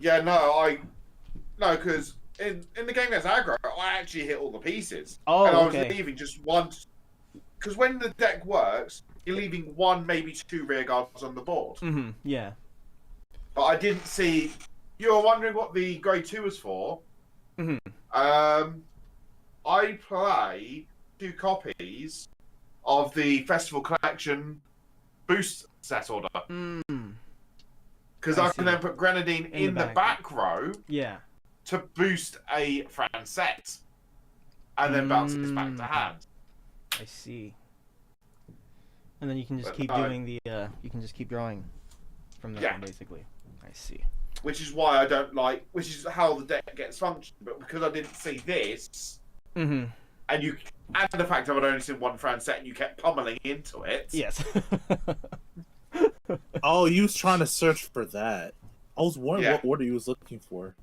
Yeah, no, because in the game against aggro, I actually hit all the pieces. Oh, and I was okay. leaving just one. Because when the deck works, you're leaving one, maybe 2 rear guards on the board. Mm-hmm. Yeah. But I didn't see. You were wondering what the grade 2 was for. Mm-hmm. I play 2 copies of the Festival Collection boost set order. Mm. Because I I can see. then put Grenadine in the back row Yeah. to boost a Francette. And then bounce this back to hand. I see. And then you can just But keep no. doing the. You can just keep drawing from that Yeah. one, basically. I see. Which is why I don't like. Which is how the deck gets functioned. But because I didn't see this, Mm-hmm. and the fact I'd only seen one Francette and you kept pummeling into it. Yes. Oh, you was trying to search for that. I was wondering Yeah. what order you was looking for.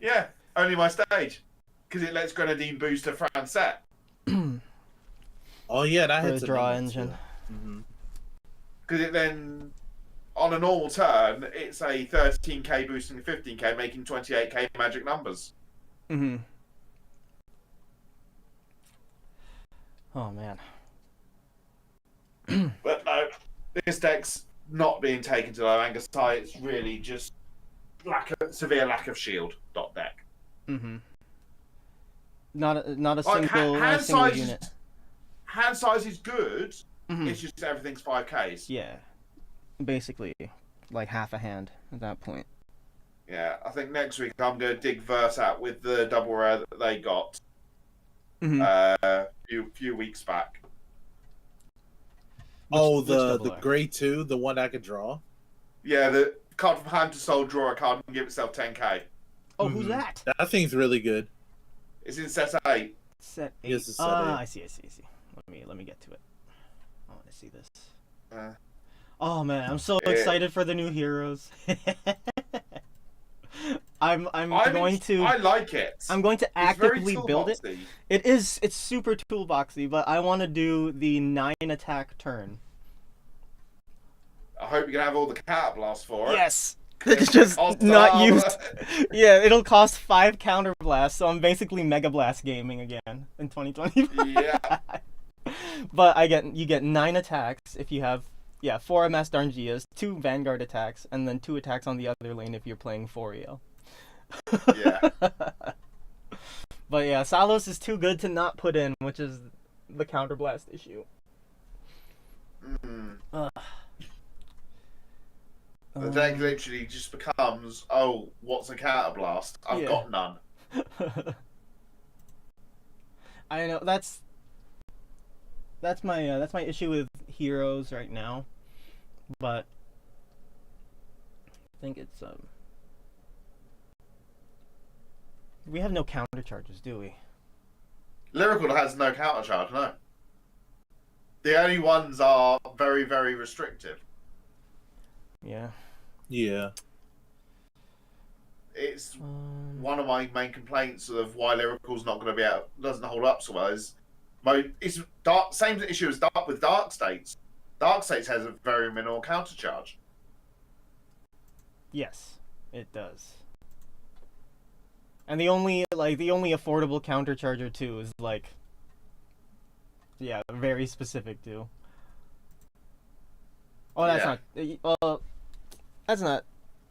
Yeah, only my stage. Because it lets Grenadine boost a Francette. Oh yeah, that For hits a draw engine. Mm-hmm. Because it then, on a normal turn, it's a 13k boosting a 15k, making 28k magic numbers. Mm-hmm. Oh man. But no, this deck's not being taken to low anger side. It's really just severe lack of shield dot deck. Mm-hmm. Not a Like, single, not a hand single size unit. Hand size is good. Mhm. It's just everything's 5ks. Yeah. Basically, like half a hand at that point. Yeah, I think next week I'm going to dig Vert out with the double rare that they got Mm-hmm. few weeks back. Oh, which the double R? grade 2, the one I could draw. Yeah, the card from hand to soul, draw a card and give itself 10k. Oh, who's Mhm. that? That thing's really good. It's in set 8. Set 8. Yes, it's set Ah, 8. I see. Let me get to it. I want to see this. Uh, Oh man, I'm so Yeah. excited for the new heroes. I'm I going to like it. I'm going to It's very actively build it. toolboxy. It's super toolboxy, but I want to do the 9 attack turn. I hope you can have all the cat blasts for it. Yes. It's just Also- not used. Yeah, it'll cost 5 counter blasts, so I'm basically Mega Blast gaming again in 2020. Yeah. But you get 9 attacks if you have 4 MS Darngias, 2 Vanguard attacks, and then 2 attacks on the other lane if you're playing Forio. Yeah. But yeah, Salos is too good to not put in, which is the counterblast issue. Mm. Ugh. The deck literally just becomes, oh, what's a counterblast? I've Yeah. got none. I know that's my issue with heroes right now, but I think it's we have no counter charges, do we? Lyrical has no counter charge, no. The only ones are very, very restrictive. Yeah. Yeah. It's one of my main complaints of why Lyrical's not going to be out, doesn't hold up so well is it's dark. Same issue as Dark with Dark States. Dark States has a very minimal counter charge. Yes, it does. And the only affordable countercharger too is like, yeah, very specific too. Oh, that's Yeah. not. Well, that's not.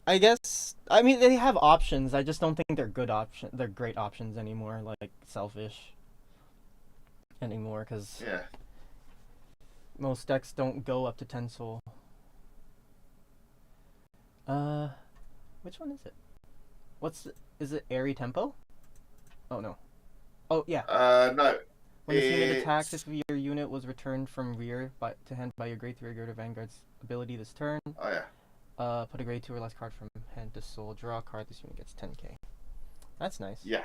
I guess. I mean, they have options. I just don't think they're good option. They're great options anymore. Like Selfish. Anymore, because Yeah. most decks don't go up to 10 soul. Which one is it? Is it Airy Tempo? Oh no. Oh yeah. No. When this unit attacks, if your unit was returned from rear to hand by your grade 3 or greater Vanguard's ability this turn. Oh yeah. Put a grade 2 or less card from hand to soul. Draw a card. This unit gets 10k. That's nice. Yeah.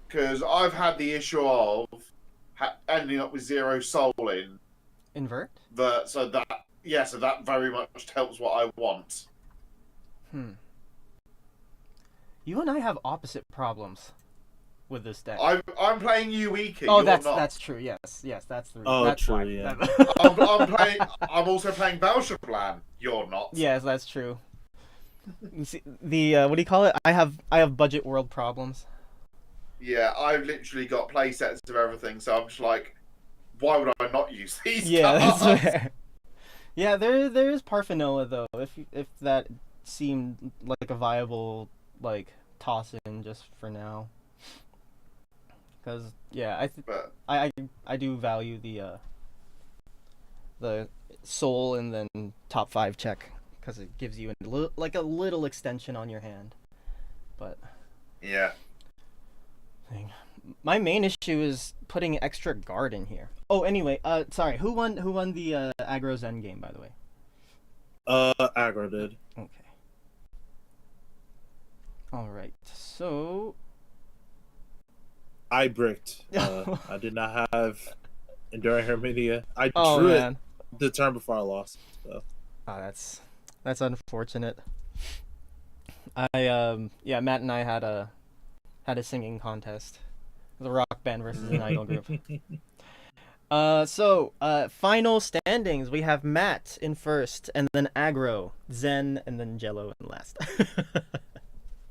Because I've had the issue of ending up with 0 soul in. Invert? So that very much helps what I want. You and I have opposite problems with this deck. I'm playing you wiki. Oh, you're that's not. that's true. Yes, that's the reason. Oh, that's true, why. yeah. I'm also playing Belshaplan. You're not. Yes, that's true. See, the what do you call it? I have budget world problems. Yeah, I've literally got play sets of everything, so I'm just like, why would I not use these Yeah, cards? that's fair. Yeah, there is Parfanoa though. If that seemed like a viable like toss in just for now. Because yeah, I do value the soul and then top 5 check because it gives you a little extension on your hand. But Yeah. my main issue is putting extra guard in here. Oh, anyway, sorry, who won the aggro Zen game, by the way? Aggro did. Okay. All right. So I bricked. I did not have Enduring Herminia. I oh drew man. it the turn before I lost. So. Oh, that's unfortunate. Yeah, Matt and I had a singing contest. The rock band versus an idol group. Final standings. We have Matt in first, and then Aggro, Zen, and then Jello in last.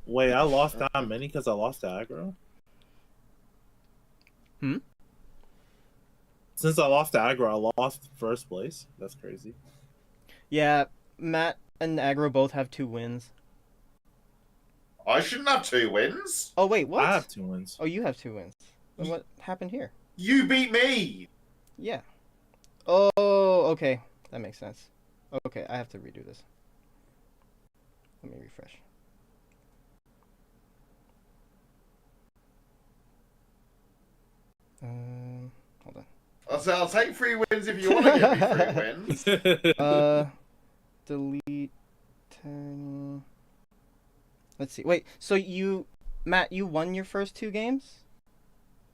Wait, I lost that many because I lost to Aggro? Since I lost to Aggro, I lost first place? That's crazy. Yeah, Matt and Aggro both have 2 wins. I shouldn't have 2 wins. Oh, wait, what? I have 2 wins. Oh, you have 2 wins. Then what happened here? You beat me. Yeah. Oh, okay. That makes sense. Okay, I have to redo this. Let me refresh. Hold on. I'll take 3 wins if you want to give me 3 wins. Delete 10. Let's see. Wait, so Matt, you won your first 2 games?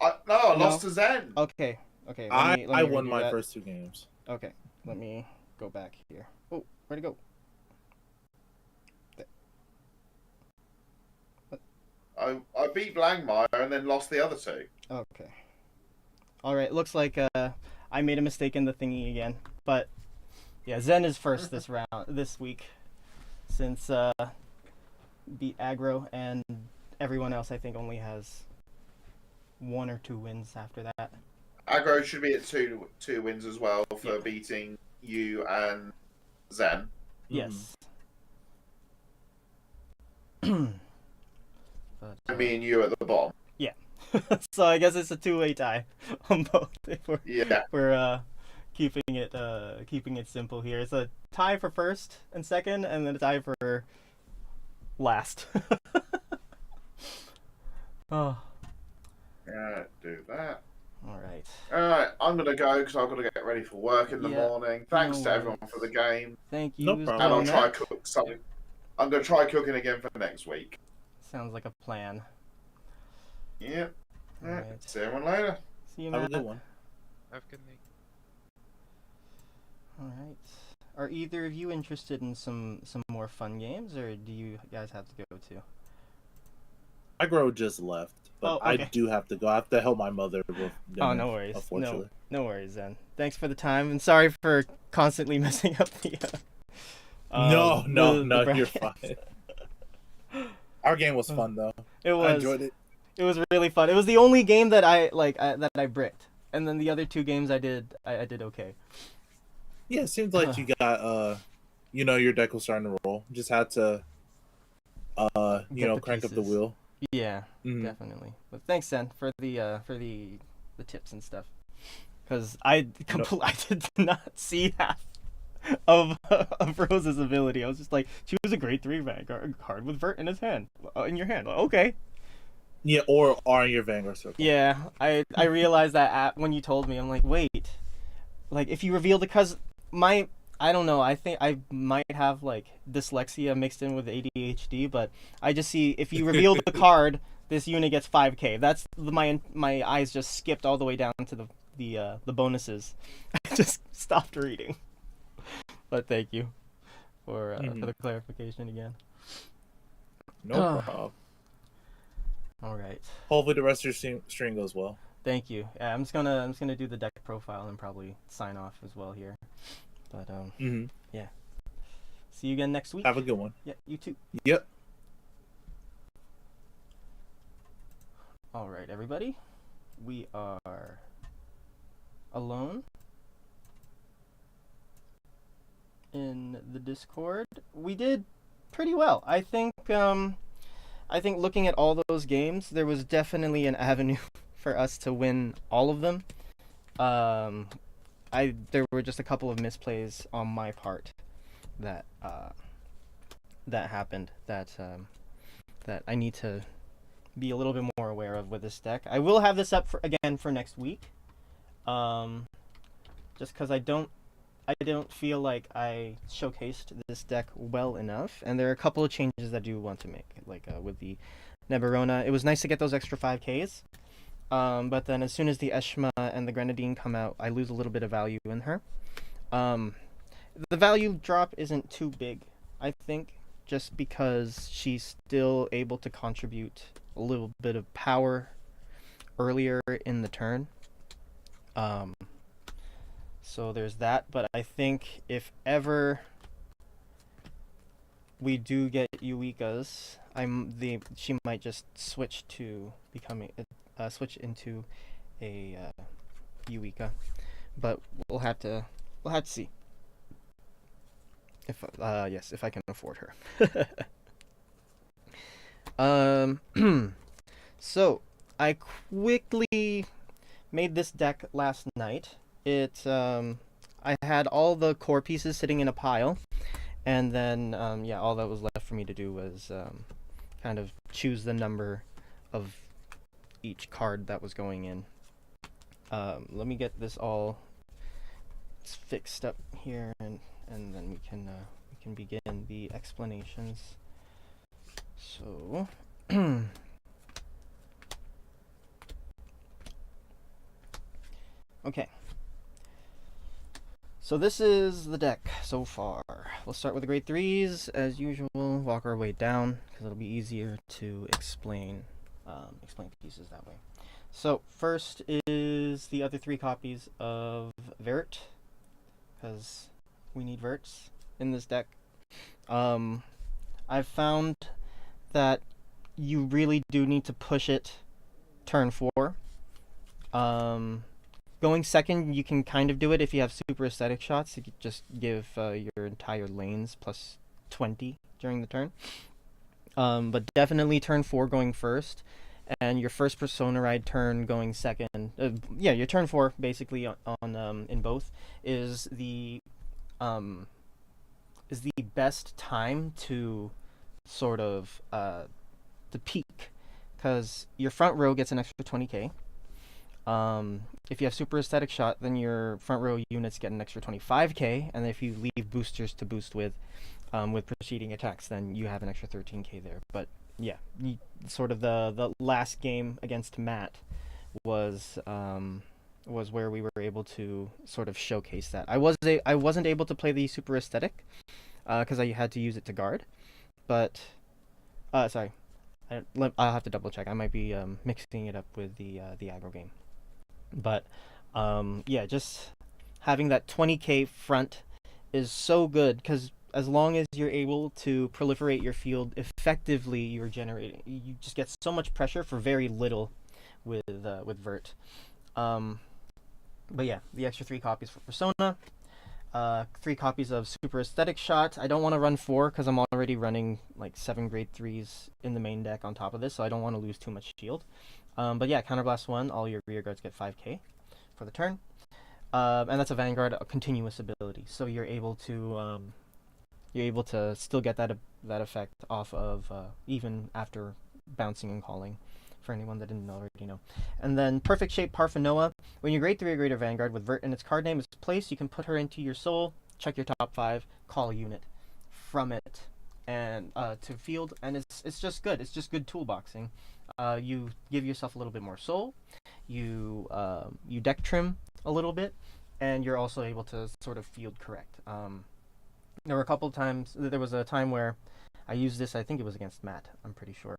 I lost to Zen. Okay. Okay. I won redo my that. first 2 games. Okay. Let me go back here. Oh, where'd it go? I beat Blangmeyer and then lost the other 2. Okay. All right. Looks like I made a mistake in the thingy again. But yeah, Zen is first this week, since beat Aggro, and everyone else I think only has 1 or 2 wins after that. Aggro should be at 2 wins as well for beating you and Zen. Yes. But, And me and you at the bottom. yeah. So I guess it's a 2-way tie on both. If we're keeping it simple here. It's a tie for first and second, and then a tie for last. Oh. Yeah, do that. All right. Alright, I'm going to go because I've got to get ready for work in the morning. Thanks no to everyone worries. for the game. Thank you. No as problem. And well, I'll try Matt. cook something. I'm going to try cooking again for next week. Sounds like a plan. Yeah. All right. See everyone later. See you, Have Matt. a good one. Have a good night. All right. are either of you interested in some more fun games, or do you guys have to go too? My girl just left, but Oh, I okay. do have to go. I have to help my mother with dinner. Oh, no worries. Unfortunately. No worries then. Thanks for the time, and sorry for constantly messing up the. No, the you're bracket. fine. Our game was fun though. It was. I enjoyed it. It was really fun. It was the only game that that I bricked, and then the other two games I did okay. Yeah, it seems like you got your deck was starting to roll. Just had to Get the crank up the pieces. wheel. Yeah, Mhm. definitely. But thanks, Sen, for the tips and stuff. Because I did not see half of Rose's ability. I was just like, choose a grade 3 Vanguard card with Vert in his hand, in your hand. Okay. Yeah, or are in your Vanguard circle. Yeah, I realized that when you told me. I'm like, wait, like if you reveal because I don't know. I think I might have like dyslexia mixed in with ADHD, but I just see if you reveal the card, this unit gets 5k. That's my eyes just skipped all the way down to the bonuses. I just stopped reading. But thank you for the clarification again. No problem. All right. Hopefully the rest of your stream goes well. Thank you. Yeah, I'm just gonna do the deck profile and probably sign off as well here. But yeah. See you again next week. Have a good one. Yeah, you too. Yep. All right, everybody. We are alone in the Discord. We did pretty well. I think looking at all those games, there was definitely an avenue for us to win all of them. There were just a couple of misplays on my part that happened that I need to be a little bit more aware of with this deck. I will have this up again for next week. Just because I don't feel like I showcased this deck well enough, and there are a couple of changes I do want to make, like with the Neberona. It was nice to get those extra 5Ks, but then as soon as the Eshma and the Grenadine come out, I lose a little bit of value in her. The value drop isn't too big, I think, just because she's still able to contribute a little bit of power earlier in the turn. So there's that, but I think if ever we do get Yuikas, she might just switch to becoming switch into a Yuika, but we'll have to see if if I can afford her. So I quickly made this deck last night. I had all the core pieces sitting in a pile, and then all that was left for me to do was kind of choose the number of each card that was going in. Let me get this all fixed up here, and then we can begin the explanations. So okay. So this is the deck so far. We'll start with the grade 3s as usual. Walk our way down because it'll be easier to explain pieces that way. So first is the other 3 copies of Vert, because we need Verts in this deck. I've found that you really do need to push it turn 4. Going second, you can kind of do it if you have super aesthetic shots. You could just give your entire lanes plus 20 during the turn. But definitely turn 4 going first, and your first Persona Ride turn going second. Your turn 4 basically on in both is the best time to sort of to peak, because your front row gets an extra 20k. If you have super aesthetic shot, then your front row units get an extra 25k, and if you leave boosters to boost with preceding attacks, then you have an extra 13k there. But yeah, sort of the last game against Matt was was where we were able to sort of showcase that. I wasn't able to play the super aesthetic because I had to use it to guard, but sorry, I'll have to double check. I might be mixing it up with the aggro game, but yeah, just having that 20k front is so good because as long as you're able to proliferate your field effectively, you just get so much pressure for very little with Vert. But yeah, the extra 3 copies for Persona, 3 copies of Super Aesthetic Shot. I don't want to run 4 because I'm already running like 7 grade 3s in the main deck on top of this, so I don't want to lose too much shield. But yeah, Counterblast 1, all your rear guards get 5k for the turn. And that's a Vanguard, a continuous ability, so you're able to still get that effect off of even after bouncing and calling, for anyone that didn't already know. And then Perfect Shape Parfanoa. When your grade 3 or greater Vanguard with Vert in its card name is placed, you can put her into your soul, check your top 5, call a unit from it, and to field, and it's just good. It's just good toolboxing. You give yourself a little bit more soul, you deck trim a little bit, and you're also able to sort of field correct. There were a couple times, there was a time where I used this, I think it was against Matt, I'm pretty sure.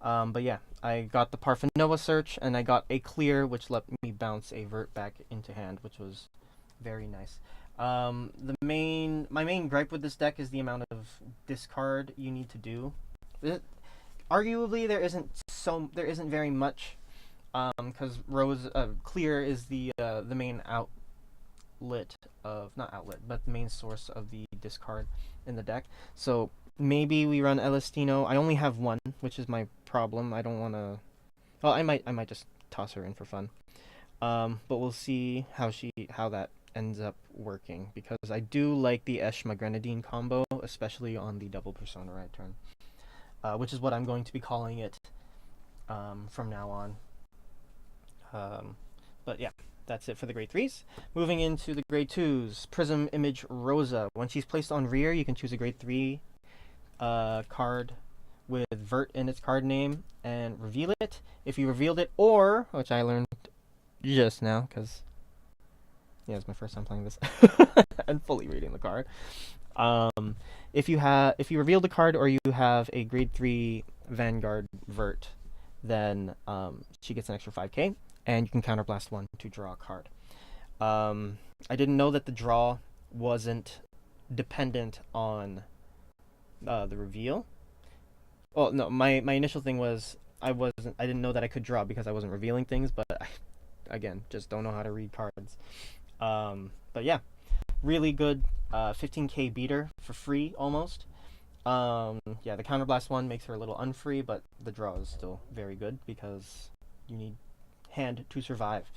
But yeah, I got the Parfanoa search, and I got a clear, which let me bounce a Vert back into hand, which was very nice. My main gripe with this deck is the amount of discard you need to do. Arguably, there isn't very much, because clear is the main but the main source of the discard in the deck. So maybe we run Elestino. I only have 1, which is my problem. I don't want to. Well, I might just toss her in for fun. But we'll see how that ends up working, because I do like the Eshma Grenadine combo, especially on the double Persona right turn, which is what I'm going to be calling it from now on. But yeah, that's it for the grade 3s. Moving into the grade 2s, Prism Image Rosa. When she's placed on rear, you can choose a grade 3 card with Vert in its card name and reveal it. If you revealed it, or, which I learned just now, because yeah, it's my first time playing this and fully reading the card. If you reveal the card, or you have a grade 3 Vanguard Vert, then she gets an extra 5k, and you can counterblast 1 to draw a card. I didn't know that the draw wasn't dependent on the reveal. Well, no, my initial thing was I didn't know that I could draw because I wasn't revealing things, but I, again, just don't know how to read cards. But yeah, really good 15k beater for free almost. Yeah, the counterblast 1 makes her a little unfree, but the draw is still very good because you need hand to survive.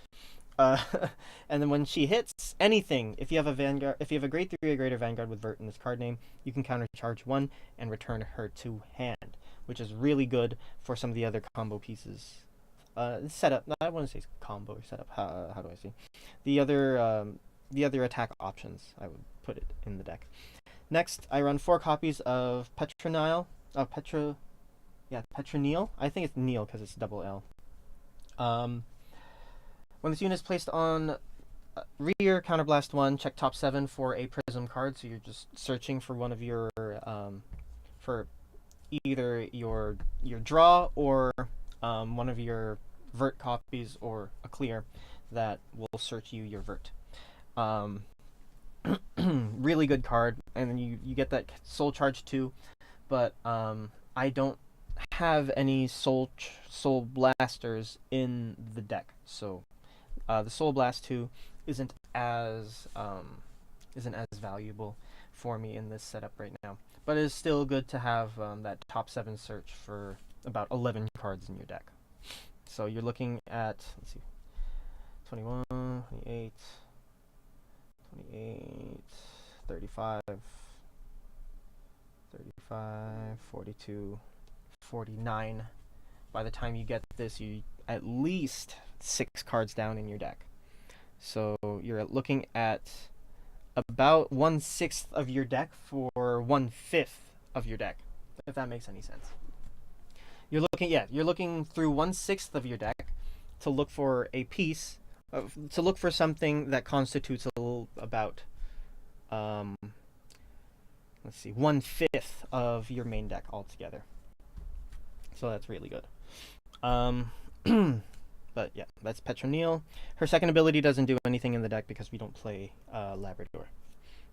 And then when she hits anything, if you have a grade 3 or greater Vanguard with Vert in its card name, you can countercharge 1 and return her to hand, which is really good for some of the other combo pieces. Setup. I want to say combo or setup. How do I say? The other attack options, I would put it in the deck. Next, I run 4 copies of Petronile. Petronile. I think it's Neil because it's double L. When this unit is placed on rear, counterblast 1, check top 7 for a Prism card. So you're just searching for one of your for either your draw or one of your Vert copies or a clear that will search you your Vert. Really good card, and then you get that soul charge too, but I don't have any soul blasters in the deck, so the Soul Blast 2 isn't as valuable for me in this setup right now, but it is still good to have that top 7 search for about 11 cards in your deck. So you're looking at, let's see, 21, 28, 35, 42, 49. By the time you get this, you at least 6 cards down in your deck. So you're looking at about 1/6 of your deck for 1/5 of your deck, if that makes any sense. You're looking through 1/6 of your deck to look for a piece to look for something that constitutes a little about let's see, 1/5 of your main deck altogether. So that's really good. But yeah, that's Petronile. Her second ability doesn't do anything in the deck because we don't play Labrador.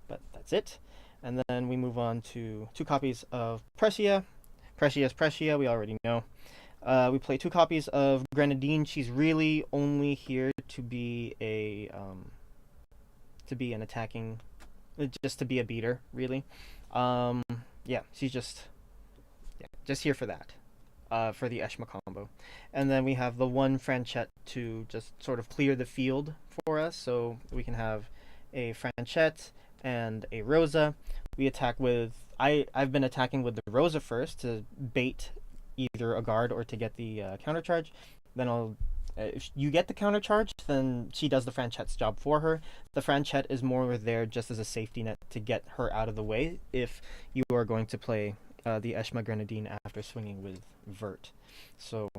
But that's it. And then we move on to 2 copies of Prescia. Prescia is Prescia, we already know. We play 2 copies of Grenadine. She's really only here to be an attacking, just to be a beater, really. Yeah, she's just here for that, for the Eshma combo. And then we have the 1 Franchette to just sort of clear the field for us, so we can have a Franchette and a Rosa. We attack with, I've been attacking with the Rosa first to bait either a guard or to get the counter charge. Then if you get the counter charge, then she does the Franchette's job for her. The Franchette is more there just as a safety net to get her out of the way if you are going to play the Eshma Grenadine after swinging with Vert. So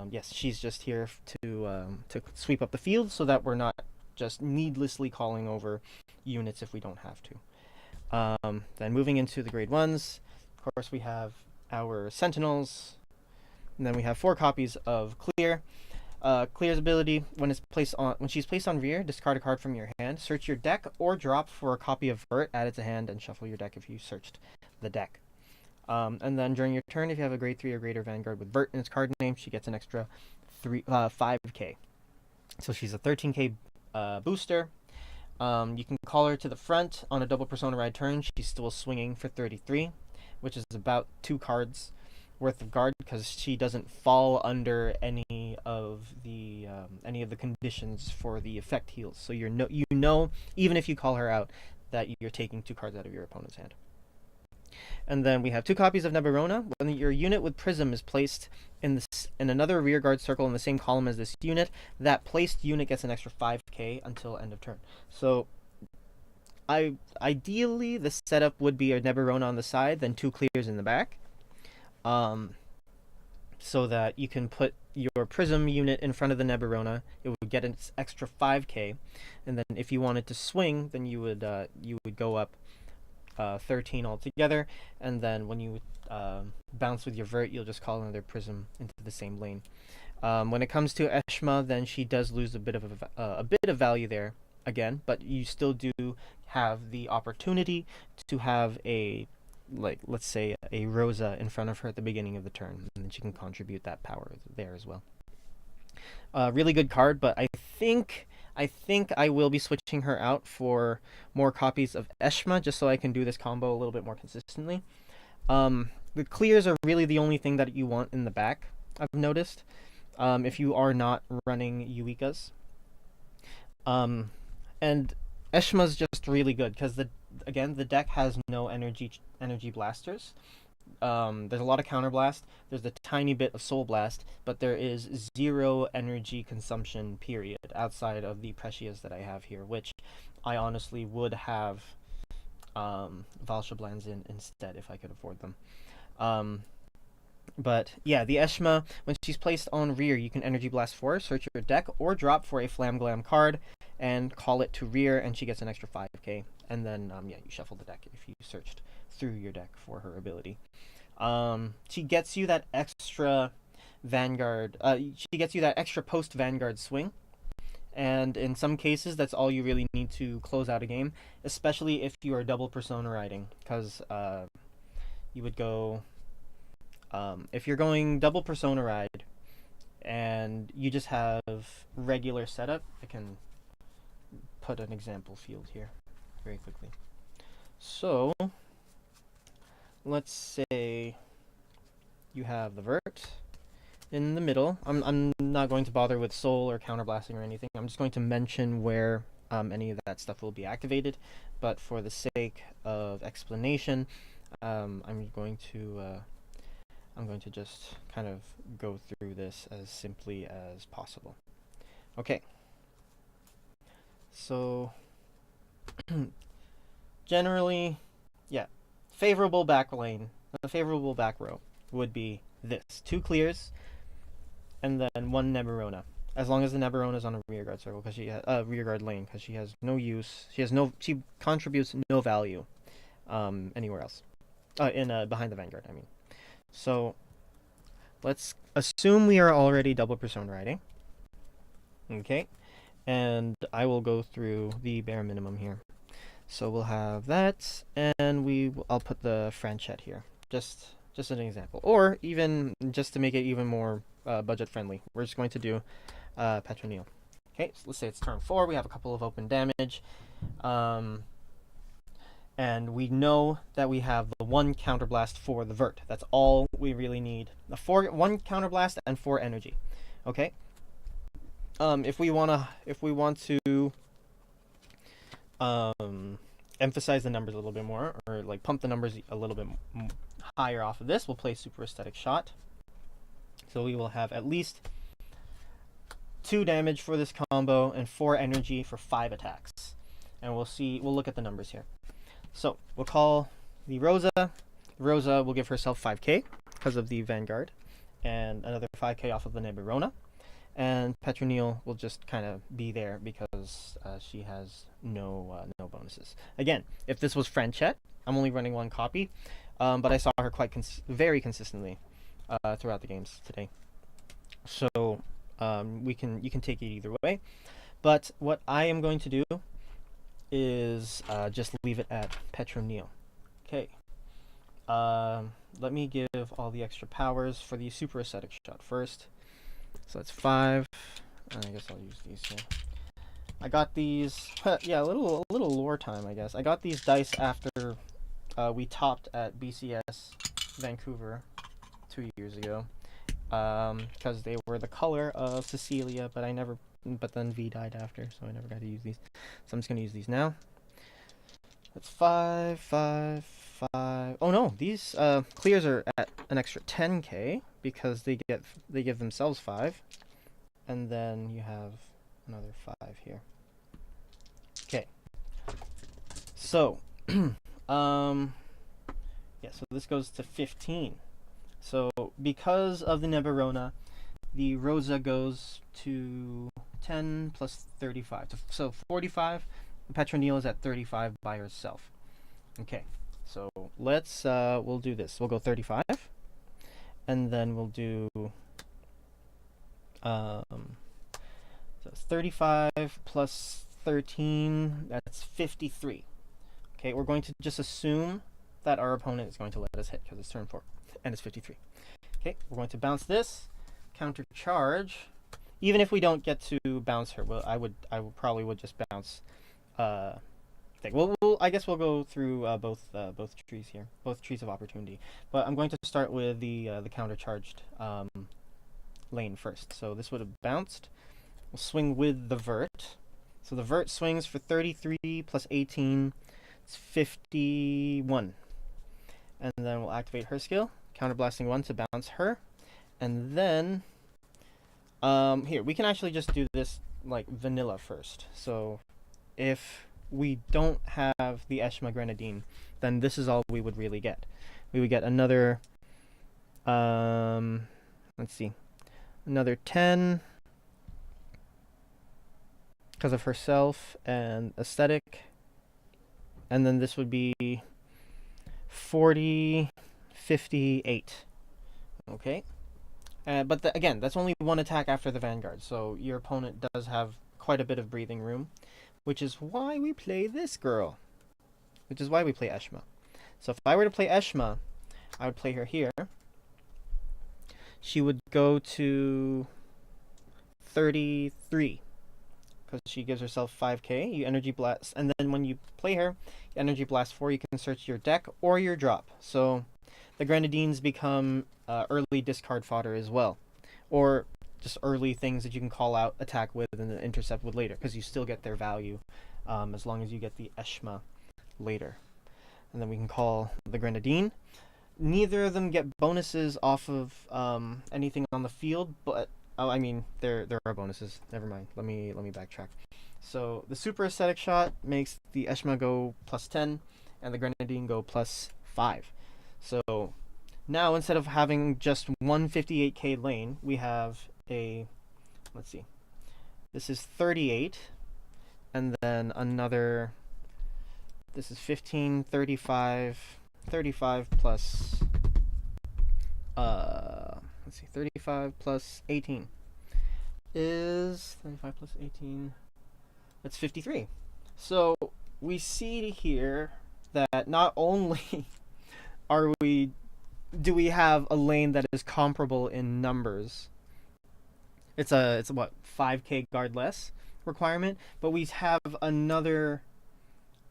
yes, she's just here to sweep up the field so that we're not just needlessly calling over units if we don't have to. Then moving into the grade 1s, of course we have our Sentinels, and then we have 4 copies of Clear. Clear's ability, when she's placed on rear, discard a card from your hand, search your deck, or drop for a copy of Vert, add it to hand, and shuffle your deck if you searched the deck. And then during your turn, if you have a grade 3 or greater Vanguard with Vert in its card name, she gets an extra 5k. So she's a 13k booster. You can call her to the front on a double Persona Ride turn. She's still swinging for 33, which is about 2 cards worth of guard because she doesn't fall under any of the conditions for the effect heals. So you know even if you call her out that you're taking 2 cards out of your opponent's hand. And then we have 2 copies of Neberona. When your unit with Prism is placed in another rearguard circle in the same column as this unit, that placed unit gets an extra 5k until end of turn. So ideally the setup would be a Neberona on the side, then 2 clears in the back. So that you can put your Prism unit in front of the Neberona. It would get an extra 5k, and then if you wanted to swing, then you would go up 13 altogether, and then when you bounce with your Vert, you'll just call another Prism into the same lane. When it comes to Eshma, then she does lose a bit of value there again, but you still do have the opportunity to have let's say a Rosa in front of her at the beginning of the turn, and then she can contribute that power there as well. Really good card, but I think I will be switching her out for more copies of Eshma just so I can do this combo a little bit more consistently. The clears are really the only thing that you want in the back, I've noticed, if you are not running Yuikas. And Eshma's just really good because the deck has no energy blasters. There's a lot of counterblast. There's a tiny bit of soul blast, but there is 0 energy consumption period outside of the Prescias that I have here, which I honestly would have Valshablans in instead if I could afford them. But yeah, the Eshma, when she's placed on rear, you can energy blast for her, search your deck, or drop for a Flamglam card and call it to rear, and she gets an extra 5k. And then you shuffle the deck if you searched through your deck for her ability. She gets you that extra Vanguard. She gets you that extra post Vanguard swing, and in some cases that's all you really need to close out a game, especially if you are double Persona riding, because you would go if you're going double Persona ride and you just have regular setup. I can put an example field here very quickly. So let's say you have the Vert in the middle. I'm not going to bother with soul or counterblasting or anything. I'm just going to mention where any of that stuff will be activated, but for the sake of explanation, I'm going to just kind of go through this as simply as possible. Okay. So generally, yeah, favorable back lane, a favorable back row would be this: 2 clears and then 1 Neberona. as long as the Neberona is on a rearguard circle, because she has rearguard lane, because she has no use. She contributes no value, anywhere else, behind the Vanguard. I mean, so let's assume we are already double persona riding. Okay, and I will go through the bare minimum here. So we'll have that, and I'll put the Franchette here, just an example, or even just to make it even more budget friendly. We're just going to do Petronile. Okay, so let's say it's turn 4. We have a couple of open damage, and we know that we have the 1 counterblast for the Vert. That's all we really need. 1 counterblast and 4 energy. Okay. If we want to emphasize the numbers a little bit more, or like pump the numbers a little bit higher off of this, we'll play Super Aesthetic Shot. So we will have at least 2 damage for this combo and 4 energy for 5 attacks. And we'll look at the numbers here. So we'll call the Rosa. Rosa will give herself 5k because of the Vanguard, and another 5k off of the Neberona. And Petronile will just kind of be there because she has no bonuses. Again, if this was Franchette, I'm only running 1 copy, but I saw her very consistently throughout the games today. So you can take it either way. But what I am going to do is just leave it at Petronile. Okay. Let me give all the extra powers for the Super Aesthetic Shot first. So that's 5. I guess I'll use these here. I got these. Yeah, a little lore time, I guess. I got these dice after we topped at BCS Vancouver 2 years ago, because they were the color of Cecilia, but then V died after, so I never got to use these. So I'm just gonna use these now. That's 5, 5, 5. Oh no, these clears are at an extra 10k because they give themselves 5, and then you have another 5 here. Okay. So, yeah. So this goes to 15. So because of the Neberona, the Rosa goes to 10 plus 35, so 45. Petronile is at 35 by herself. Okay, so let's we'll do this. We'll go 35, and then we'll do so it's 35 plus 13. That's 53. Okay, we're going to just assume that our opponent is going to let us hit because it's turn 4, and it's 53. Okay, we're going to bounce this, counter charge. Even if we don't get to bounce her, well, I probably would just bounce. Thing. I guess we'll go through both trees here, both trees of opportunity. But I'm going to start with the counter charged lane first. So this would have bounced. We'll swing with the Vert. So the Vert swings for 33 plus 18. It's 51. And then we'll activate her skill, counterblasting 1 to bounce her. And then here we can actually just do this like vanilla first. So if we don't have the Eshma Grenadine, then this is all we would really get. We would get another, let's see, another 10 because of herself and aesthetic, and then this would be 40, 58. Okay, but again, that's only 1 attack after the Vanguard, so your opponent does have quite a bit of breathing room, which is why we play this girl. Which is why we play Eshma. So if I were to play Eshma, I would play her here. She would go to 33. Because she gives herself 5k. You energy blast. And then when you play her, you energy blast 4. You can search your deck or your drop. So the Grenadines become early discard fodder as well. Or just early things that you can call out, attack with, and then intercept with later, because you still get their value as long as you get the Eshma later. And then we can call the Grenadine. Neither of them get bonuses off of anything on the field, but I mean there are bonuses. Never mind. Let me backtrack. So the Super Aesthetic Shot makes the Eshma go plus 10, and the Grenadine go plus 5. So now instead of having just one 58k lane, we have a, let's see, This is 38, and then another. This is 15, 35, 35 plus. Let's see, 35 plus 18 is 35 plus 18. That's 53. So we see here that not only do we have a lane that is comparable in numbers. It's what 5k guard less requirement, but we have another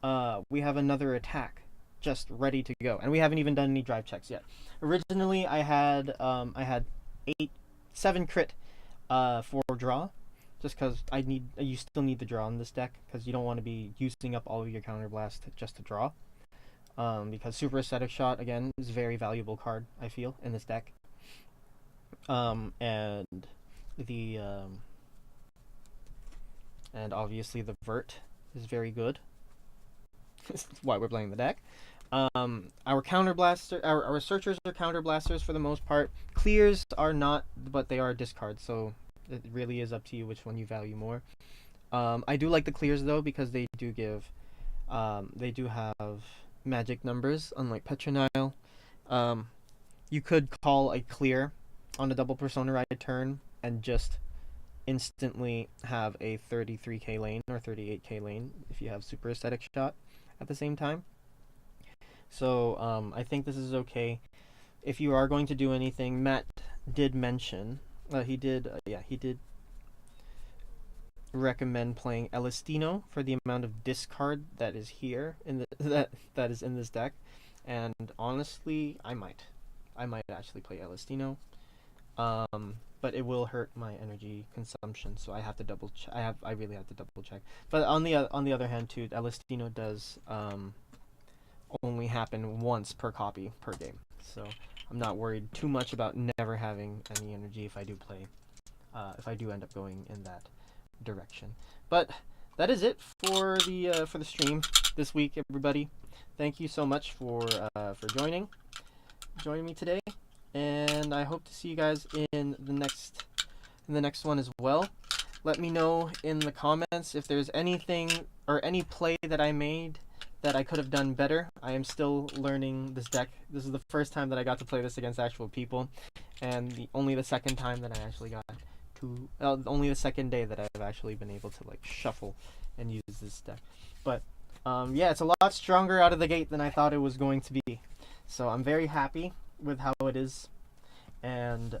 attack just ready to go, and we haven't even done any drive checks yet. Originally, I had 7 crit for draw, just because you still need the draw in this deck because you don't want to be using up all of your counterblast just to draw. Because Super Aesthetic Shot again is a very valuable card, I feel, in this deck. And obviously the Vert is very good. That's why we're playing the deck. Our counterblaster, our searchers are counterblasters for the most part. Clears are not, but they are discards, so it really is up to you which one you value more. I do like the clears though because they do give, they do have magic numbers, unlike Petronile. You could call a clear on a double Persona Ride turn and just instantly have a 33k lane or 38k lane if you have Super Aesthetic Shot at the same time. So I think this is okay. If you are going to do anything, Matt did mention, he did recommend playing Elistino for the amount of discard that is here in the that is in this deck, and honestly, I might actually play Elistino, but it will hurt my energy consumption, so I have to double check. I really have to double check. But on the other hand, too, Elistino does only happen once per copy per game, so I'm not worried too much about never having any energy if I do play, if I do end up going in that direction. But that is it for the stream this week, everybody. Thank you so much for joining me today, and I hope to see you guys in the next one as well. Let me know in the comments if there's anything or any play that I made that I could have done better. I am still learning this deck. This is the first time that I got to play this against actual people, and only the second time that I actually got to, only the second day that I've actually been able to like shuffle and use this deck. But yeah, it's a lot stronger out of the gate than I thought it was going to be. So I'm very happy with how it is. And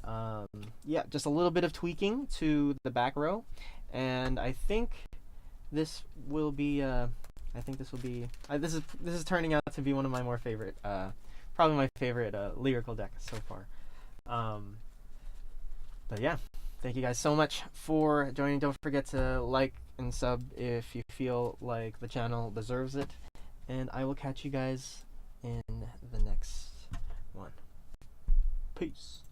yeah, just a little bit of tweaking to the back row, and I think this will be this is turning out to be one of my more favorite, probably my favorite lyrical deck so far. But yeah, thank you guys so much for joining. Don't forget to like and sub if you feel like the channel deserves it, and I will catch you guys in the next one. Peace.